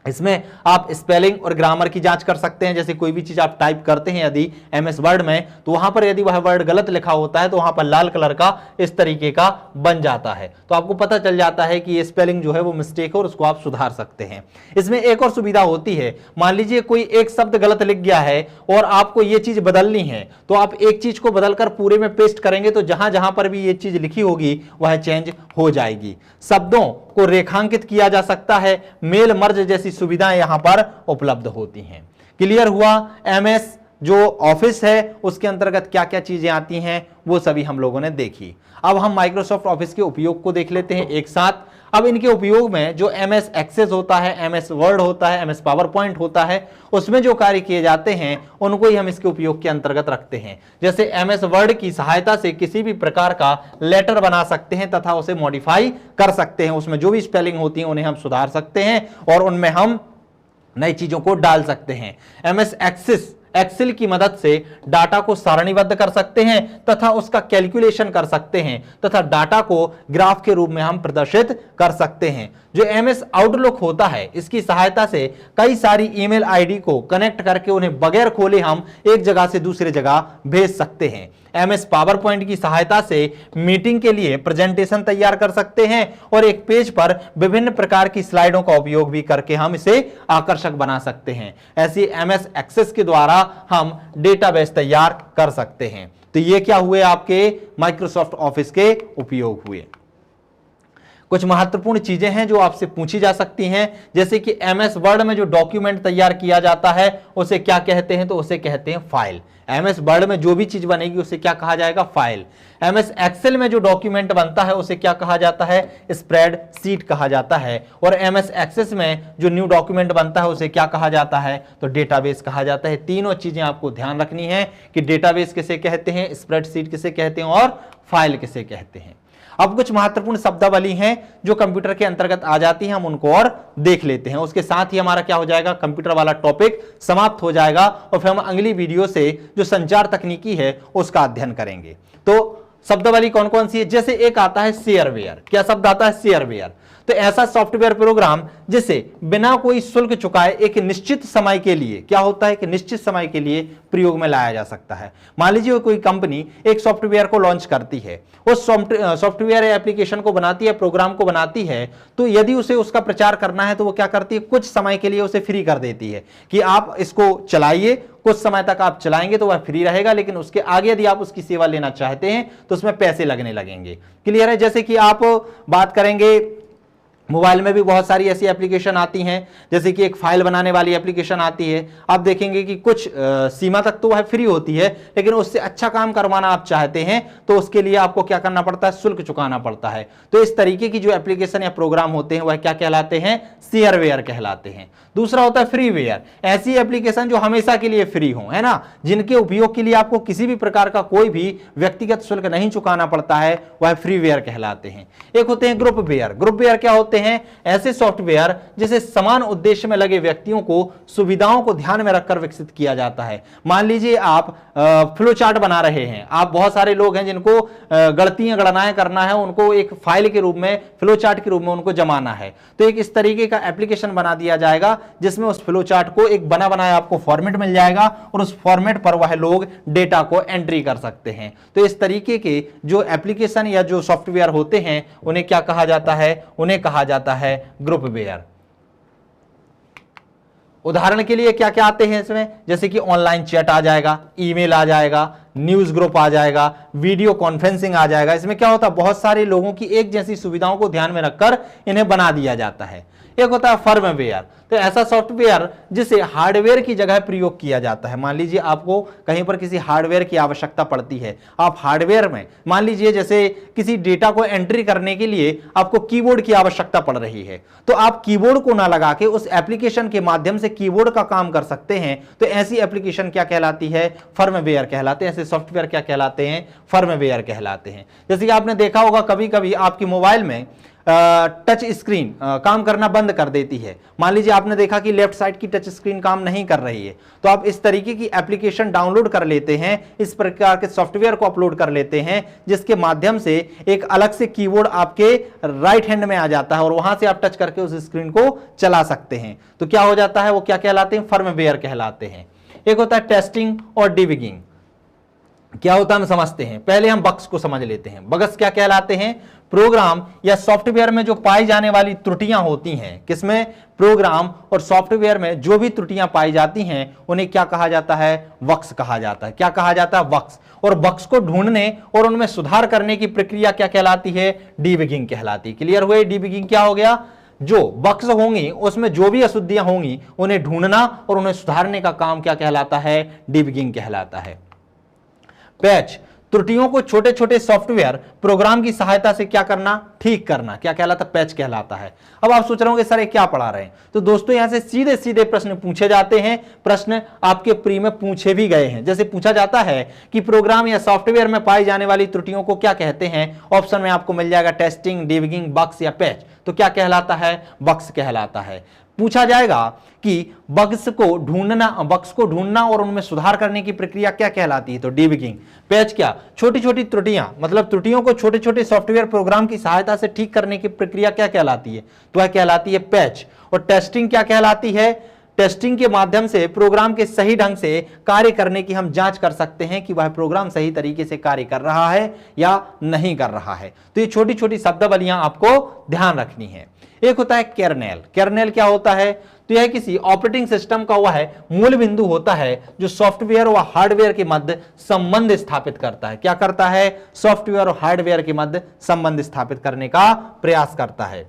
इसमें आप स्पेलिंग और ग्रामर की जांच कर सकते हैं। जैसे कोई भी चीज आप टाइप करते हैं यदि एमएस वर्ड में, तो वहां पर यदि वह वर्ड गलत लिखा होता है तो वहां पर लाल कलर का इस तरीके का बन जाता है, तो आपको पता चल जाता है कि ये स्पेलिंग जो है वो मिस्टेक है और उसको आप सुधार सकते हैं। इसमें एक और सुविधा होती है, मान लीजिए कोई एक शब्द गलत लिख गया है और आपको ये चीज बदलनी है, तो आप एक चीज को बदलकर पूरे में पेस्ट करेंगे तो जहां जहां पर भी ये चीज लिखी होगी वह चेंज हो जाएगी। शब्दों को रेखांकित किया जा सकता है, मेल मर्ज जैसी सुविधाएं यहां पर उपलब्ध होती हैं। क्लियर हुआ? एमएस जो ऑफिस है उसके अंतर्गत क्या क्या चीजें आती हैं वो सभी हम लोगों ने देखी। अब हम माइक्रोसॉफ्ट ऑफिस के उपयोग को देख लेते हैं एक साथ। अब इनके उपयोग में जो एमएस एक्सेस होता है, एमएस वर्ड होता है, एमएस पावर पॉइंट होता है, उसमें जो कार्य किए जाते हैं उनको ही हम इसके उपयोग के अंतर्गत रखते हैं। जैसे एमएस वर्ड की सहायता से किसी भी प्रकार का लेटर बना सकते हैं तथा उसे मॉडिफाई कर सकते हैं, उसमें जो भी स्पेलिंग होती है उन्हें हम सुधार सकते हैं और उनमें हम नई चीजों को डाल सकते हैं। एमएस एक्सेस एक्सेल की मदद से डाटा को सारणीबद्ध कर सकते हैं तथा उसका कैलकुलेशन कर सकते हैं तथा डाटा को ग्राफ के रूप में हम प्रदर्शित कर सकते हैं। जो एमएस आउटलुक होता है इसकी सहायता से कई सारी ईमेल आईडी को कनेक्ट करके उन्हें बगैर खोले हम एक जगह से दूसरे जगह भेज सकते हैं। एमएस पावर पॉइंट की सहायता से मीटिंग के लिए प्रेजेंटेशन तैयार कर सकते हैं और एक पेज पर विभिन्न प्रकार की स्लाइडों का उपयोग भी करके हम इसे आकर्षक बना सकते हैं। ऐसी एमएस एक्सेस के द्वारा हम डेटाबेस तैयार कर सकते हैं। तो ये क्या हुए आपके माइक्रोसॉफ्ट ऑफिस के उपयोग हुए। कुछ महत्वपूर्ण चीजें हैं जो आपसे पूछी जा सकती हैं, जैसे कि एमएस वर्ड में जो डॉक्यूमेंट तैयार किया जाता है उसे क्या कहते हैं, तो उसे कहते हैं फाइल। एमएस वर्ड में जो भी चीज बनेगी उसे क्या कहा जाएगा, फाइल। एमएस एक्सेल में जो डॉक्यूमेंट बनता है उसे क्या कहा जाता है, स्प्रेड शीट कहा जाता है। और एमएस एक्सेस में जो न्यू डॉक्यूमेंट बनता है उसे क्या कहा जाता है, तो डेटाबेस कहा जाता है। तीनों चीजें आपको ध्यान रखनी है कि डेटाबेस किसे कहते हैं, स्प्रेडशीट किसे कहते हैं और फाइल किसे कहते हैं। अब कुछ महत्वपूर्ण शब्दावली हैं जो कंप्यूटर के अंतर्गत आ जाती हैं, हम उनको और देख लेते हैं। उसके साथ ही हमारा क्या हो जाएगा, कंप्यूटर वाला टॉपिक समाप्त हो जाएगा और फिर हम अगली वीडियो से जो संचार तकनीकी है उसका अध्ययन करेंगे। तो शब्दावली कौन कौन सी है, जैसे एक आता है शेयरवेयर। क्या शब्द आता है, शेयरवेयर। तो ऐसा सॉफ्टवेयर प्रोग्राम जिसे बिना कोई शुल्क चुकाए एक निश्चित समय के लिए, क्या होता है कि निश्चित समय के लिए प्रयोग में लाया जा सकता है। मान लीजिए कोई कंपनी एक सॉफ्टवेयर को लॉन्च करती है, उस सॉफ्टवेयर या एप्लीकेशन को बनाती है, प्रोग्राम को बनाती है, तो यदि उसे उसका प्रचार करना है तो वो क्या करती है, कुछ समय के लिए उसे फ्री कर देती है कि आप इसको चलाइए, कुछ समय तक आप चलाएंगे तो वह फ्री रहेगा, लेकिन उसके आगे यदि आप उसकी सेवा लेना चाहते हैं तो उसमें पैसे लगने लगेंगे। क्लियर है? जैसे कि आप बात करेंगे मोबाइल में भी बहुत सारी ऐसी एप्लीकेशन आती हैं, जैसे कि एक फाइल बनाने वाली एप्लीकेशन आती है। आप देखेंगे कि कुछ सीमा तक तो वह फ्री होती है, लेकिन उससे अच्छा काम करवाना आप चाहते हैं तो उसके लिए आपको क्या करना पड़ता है, शुल्क चुकाना पड़ता है। तो इस तरीके की जो एप्लीकेशन या प्रोग्राम होते हैं वह क्या कहलाते हैं, शेयरवेयर कहलाते हैं। दूसरा होता है फ्रीवेयर, ऐसी एप्लीकेशन जो हमेशा के लिए फ्री हो, है ना, जिनके उपयोग के लिए आपको किसी भी प्रकार का कोई भी व्यक्तिगत शुल्क नहीं चुकाना पड़ता है, वह फ्रीवेयर कहलाते हैं। एक होते हैं ग्रुपवेयर। ग्रुपवेयर क्या होते हैं, ऐसे सॉफ्टवेयर जिसे समान उद्देश्य में लगे व्यक्तियों को सुविधाओं को ध्यान में रखकर विकसित किया जाता है। मान लीजिए आप फ्लो चार्ट बना रहे हैं, आप बहुत सारे लोग हैं जिनको गणनाएं करना है, उनको एक फाइल के रूप में, फ्लो चार्ट के रूप में उनको जमाना है, तो एक इस तरीके का एप्लीकेशन बना दिया जाएगा जिसमें उस फ्लो चार्ट को एक बना बनाया आपको फॉर्मेट मिल जाएगा और उस फॉर्मेट पर वह लोग डेटा को एंट्री कर सकते हैं। तो इस तरीके के जो एप्लीकेशन या जो सॉफ्टवेयर होते हैं उन्हें क्या कहा जाता है, उन्हें कहा जाता है ग्रुपवेयर। उदाहरण के लिए क्या क्या आते हैं इसमें, जैसे कि ऑनलाइन चैट आ जाएगा, ईमेल आ जाएगा, न्यूज ग्रुप आ जाएगा, वीडियो कॉन्फ्रेंसिंग आ जाएगा। इसमें क्या होता है, बहुत सारे लोगों की एक जैसी सुविधाओं को ध्यान में रखकर इन्हें बना दिया जाता है। एक होता है फर्मवेयर, तो ऐसा सॉफ्टवेयर जिसे हार्डवेयर की जगह प्रयोग किया जाता है। मान लीजिए आपको कहीं पर किसी हार्डवेयर की आवश्यकता पड़ती है, आप हार्डवेयर में मान लीजिए जैसे किसी डेटा को एंट्री करने के लिए आपको कीबोर्ड की आवश्यकता पड़ रही है, तो आप कीबोर्ड को ना लगा के उस एप्लीकेशन के माध्यम से कीबोर्ड का काम कर सकते हैं। तो ऐसी एप्लीकेशन क्या कहलाती है, फर्मवेयर कहलाते हैं। ऐसे सॉफ्टवेयर क्या कहलाते हैं, फर्मवेयर कहलाते हैं। जैसे कि आपने देखा होगा कभी कभी आपके मोबाइल में टच स्क्रीन काम करना बंद कर देती है। मान लीजिए आपने देखा कि लेफ्ट साइड की टच स्क्रीन काम नहीं कर रही है, तो आप इस तरीके की एप्लीकेशन डाउनलोड कर लेते हैं, इस प्रकार के सॉफ्टवेयर को अपलोड कर लेते हैं जिसके माध्यम से एक अलग से कीबोर्ड आपके राइट हैंड में आ जाता है और वहां से आप टच करके उस स्क्रीन को चला सकते हैं। तो क्या हो जाता है, वो क्या कहलाते हैं, फर्मवेयर कहलाते हैं। एक होता है टेस्टिंग और डिबगिंग। क्या होता है हम समझते हैं, पहले हम बग्स को समझ लेते हैं। बग्स क्या कहलाते हैं, प्रोग्राम या सॉफ्टवेयर में जो पाई जाने वाली त्रुटियां होती हैं, किसमें, प्रोग्राम और सॉफ्टवेयर में जो भी त्रुटियां पाई जाती हैं उन्हें क्या कहा जाता है, बग्स कहा जाता है। क्या कहा जाता है, बग्स। और बग्स को ढूंढने और उनमें सुधार करने की प्रक्रिया क्या कहलाती है, डिबगिंग कहलाती है। क्लियर हुए, डिबगिंग क्या हो गया, जो बग्स होंगी उसमें जो भी अशुद्धियां होंगी उन्हें ढूंढना और उन्हें सुधारने का काम क्या कहलाता है, डिबगिंग कहलाता है। पैच, त्रुटियों को छोटे छोटे सॉफ्टवेयर प्रोग्राम की सहायता से क्या करना, ठीक करना, क्या कहलाता है, पैच कहलाता है। अब आप सोच रहे होंगे सर ये क्या पढ़ा रहे हैं, तो दोस्तों यहां से सीधे सीधे प्रश्न पूछे जाते हैं। प्रश्न आपके प्री में पूछे भी गए हैं। जैसे पूछा जाता है कि प्रोग्राम या सॉफ्टवेयर में पाई जाने वाली त्रुटियों को क्या कहते हैं, ऑप्शन में आपको मिल जाएगा टेस्टिंग, डिबगिंग, बग्स या पैच। तो क्या कहलाता है, बग्स कहलाता है। पूछा जाएगा कि बग्स को ढूंढना और उनमें सुधार करने की प्रक्रिया क्या कहलाती है, तो डिबगिंग। पैच क्या, छोटी छोटी त्रुटियां, मतलब त्रुटियों को छोटे छोटे सॉफ्टवेयर प्रोग्राम की सहायता से ठीक करने की प्रक्रिया क्या कहलाती है, तो वह कहलाती है पैच। और टेस्टिंग क्या कहलाती है, टेस्टिंग के माध्यम से प्रोग्राम के सही ढंग से कार्य करने की हम जांच कर सकते हैं कि वह प्रोग्राम सही तरीके से कार्य कर रहा है या नहीं कर रहा है। तो ये छोटी छोटी शब्दावलियां आपको ध्यान रखनी है। एक होता है कर्नेल। कर्नेल क्या होता है, तो यह किसी ऑपरेटिंग सिस्टम का वह मूल बिंदु होता है जो सॉफ्टवेयर व हार्डवेयर के मध्य संबंध स्थापित करता है। क्या करता है, सॉफ्टवेयर और हार्डवेयर के मध्य संबंध स्थापित करने का प्रयास करता है,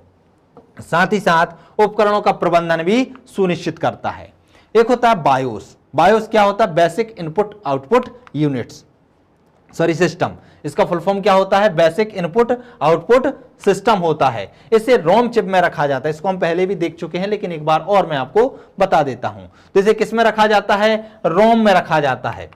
साथ ही साथ उपकरणों का प्रबंधन भी सुनिश्चित करता है। एक होता है बायोस। बायोस क्या होता है, basic input output units, sorry system. इसका फुल फॉर्म क्या होता है, बेसिक इनपुट आउटपुट सिस्टम होता है। इसे रोम चिप में रखा जाता है। इसको हम पहले भी देख चुके हैं लेकिन एक बार और मैं आपको बता देता हूं। तो इसे किस में रखा जाता है, रोम में रखा जाता है।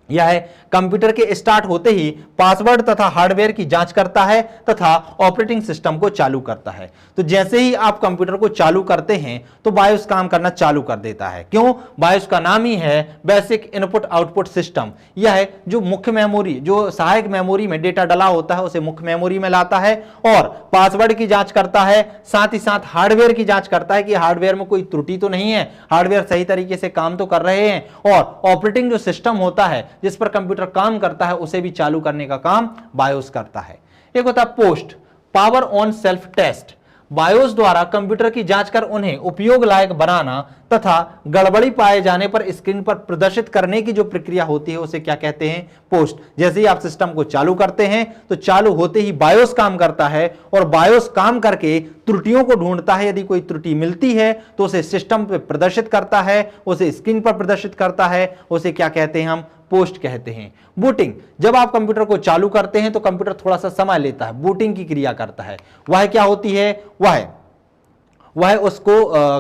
यह कंप्यूटर के स्टार्ट होते ही पासवर्ड तथा हार्डवेयर की जांच करता है तथा ऑपरेटिंग सिस्टम को चालू करता है। तो जैसे ही आप कंप्यूटर को चालू करते हैं तो बायोस काम करना चालू कर देता है। क्यों, बायोस का नाम ही है बेसिक इनपुट आउटपुट सिस्टम। यह जो मुख्य मेमोरी, जो सहायक मेमोरी में डेटा डला होता है उसे मुख्य मेमोरी में लाता है और पासवर्ड की जांच करता है, साथ ही साथ हार्डवेयर की जांच करता है कि हार्डवेयर में कोई त्रुटि तो नहीं है, हार्डवेयर सही तरीके से काम तो कर रहे हैं, और ऑपरेटिंग जो सिस्टम होता है जिस पर कंप्यूटर काम करता है उसे भी चालू करने का काम बायोस करता है। एक होता है POST, power on self test. BIOS द्वारा कंप्यूटर की जांच कर उन्हें उपयोग लायक बनाना तथा गड़बड़ी पाए जाने पर स्क्रीन पर प्रदर्शित करने की जो प्रक्रिया होती है उसे क्या कहते हैं, पोस्ट। जैसे ही आप सिस्टम को चालू करते हैं तो चालू होते ही बायोस काम करता है और बायोस काम करके त्रुटियों को ढूंढता है। यदि कोई त्रुटि मिलती है तो उसे सिस्टम पर प्रदर्शित करता है, उसे स्क्रीन पर प्रदर्शित करता है, उसे क्या कहते हैं, हम पोस्ट कहते हैं। बूटिंग, जब आप कंप्यूटर को चालू करते हैं तो कंप्यूटर थोड़ा सा समय लेता है, बूटिंग की क्रिया करता है। वह क्या होती है, वह उसको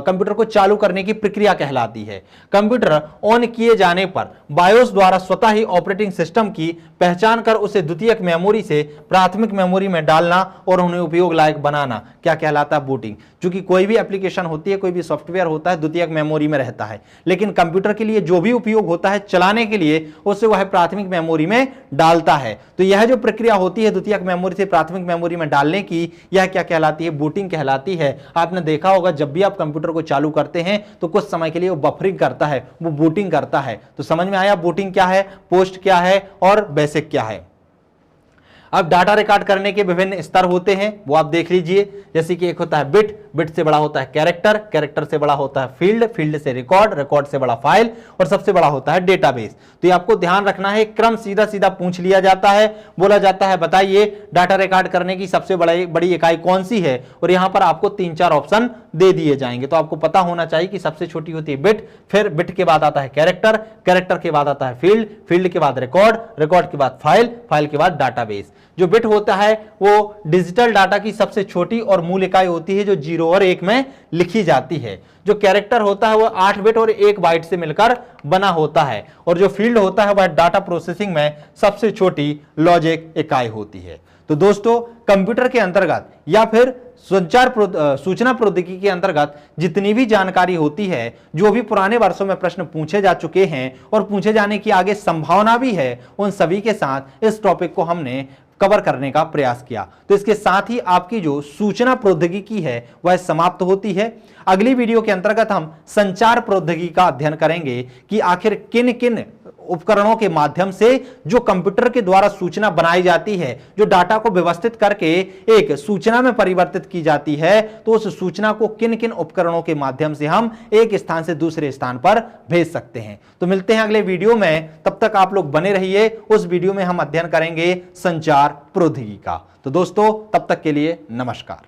कंप्यूटर को चालू करने की प्रक्रिया कहलाती है। कंप्यूटर ऑन किए जाने पर बायोस द्वारा स्वतः ही ऑपरेटिंग सिस्टम की पहचान कर उसे द्वितीयक मेमोरी से प्राथमिक मेमोरी में डालना और उन्हें उपयोग लायक बनाना क्या कहलाता है, बूटिंग। क्योंकि कोई भी एप्लीकेशन होती है, कोई भी सॉफ्टवेयर होता है, द्वितीयक मेमोरी में रहता है, लेकिन कंप्यूटर के लिए जो भी उपयोग होता है चलाने के लिए उसे वह प्राथमिक मेमोरी में डालता है। तो यह जो प्रक्रिया होती है द्वितीयक मेमोरी से प्राथमिक मेमोरी में डालने की, यह क्या कहलाती है, बूटिंग कहलाती है। आपने देखा होगा जब भी आप कंप्यूटर को चालू करते हैं तो कुछ समय के लिए वो बफरिंग करता है, वो बूटिंग करता है। तो समझ में आया बूटिंग क्या है, पोस्ट क्या है और बेसिक क्या है। अब डाटा रिकॉर्ड करने के विभिन्न स्तर होते हैं, वो आप देख लीजिए। जैसे कि एक होता है बिट, बिट से बड़ा होता है कैरेक्टर, कैरेक्टर से बड़ा होता है फील्ड, फील्ड से रिकॉर्ड, रिकॉर्ड से बड़ा फाइल और सबसे बड़ा होता है डेटाबेस। तो ये आपको ध्यान रखना है, क्रम सीधा सीधा पूछ लिया जाता है। बोला जाता है बताइए डाटा रिकॉर्ड करने की सबसे बड़ी इकाई कौन सी है, और यहां पर आपको 3-4 ऑप्शन दे दिए जाएंगे। तो आपको पता होना चाहिए कि सबसे छोटी होती है बिट, फिर बिट के बाद आता है कैरेक्टर, कैरेक्टर के बाद आता है फील्ड, फील्ड के बाद रिकॉर्ड, रिकॉर्ड के बाद फाइल, फाइल के बाद डाटाबेस। जो बिट होता है वो डिजिटल डाटा की सबसे छोटी और मूल इकाई होती है जो 0 और 1 में लिखी जाती है। जो कैरेक्टर होता है वो 8 बिट और 1 बाइट से मिलकर बना होता है, और जो फील्ड होता है वह डाटा प्रोसेसिंग में सबसे छोटी लॉजिक इकाई होती है। तो दोस्तों कंप्यूटर के अंतर्गत या फिर सूचना प्रौद्योगिकी के अंतर्गत जितनी भी जानकारी होती है, जो भी पुराने वर्षों में प्रश्न पूछे जा चुके हैं और पूछे जाने की आगे संभावना भी है, उन सभी के साथ इस टॉपिक को हमने कवर करने का प्रयास किया। तो इसके साथ ही आपकी जो सूचना प्रौद्योगिकी है वह समाप्त होती है। अगली वीडियो के अंतर्गत हम संचार प्रौद्योगिकी का अध्ययन करेंगे कि आखिर किन किन उपकरणों के माध्यम से जो कंप्यूटर के द्वारा सूचना बनाई जाती है, जो डाटा को व्यवस्थित करके एक सूचना में परिवर्तित की जाती है, तो उस सूचना को किन किन उपकरणों के माध्यम से हम एक स्थान से दूसरे स्थान पर भेज सकते हैं। तो मिलते हैं अगले वीडियो में, तब तक आप लोग बने रहिए। उस वीडियो में हम अध्ययन करेंगे संचार प्रौद्योगिकी का। तो दोस्तों तब तक के लिए नमस्कार।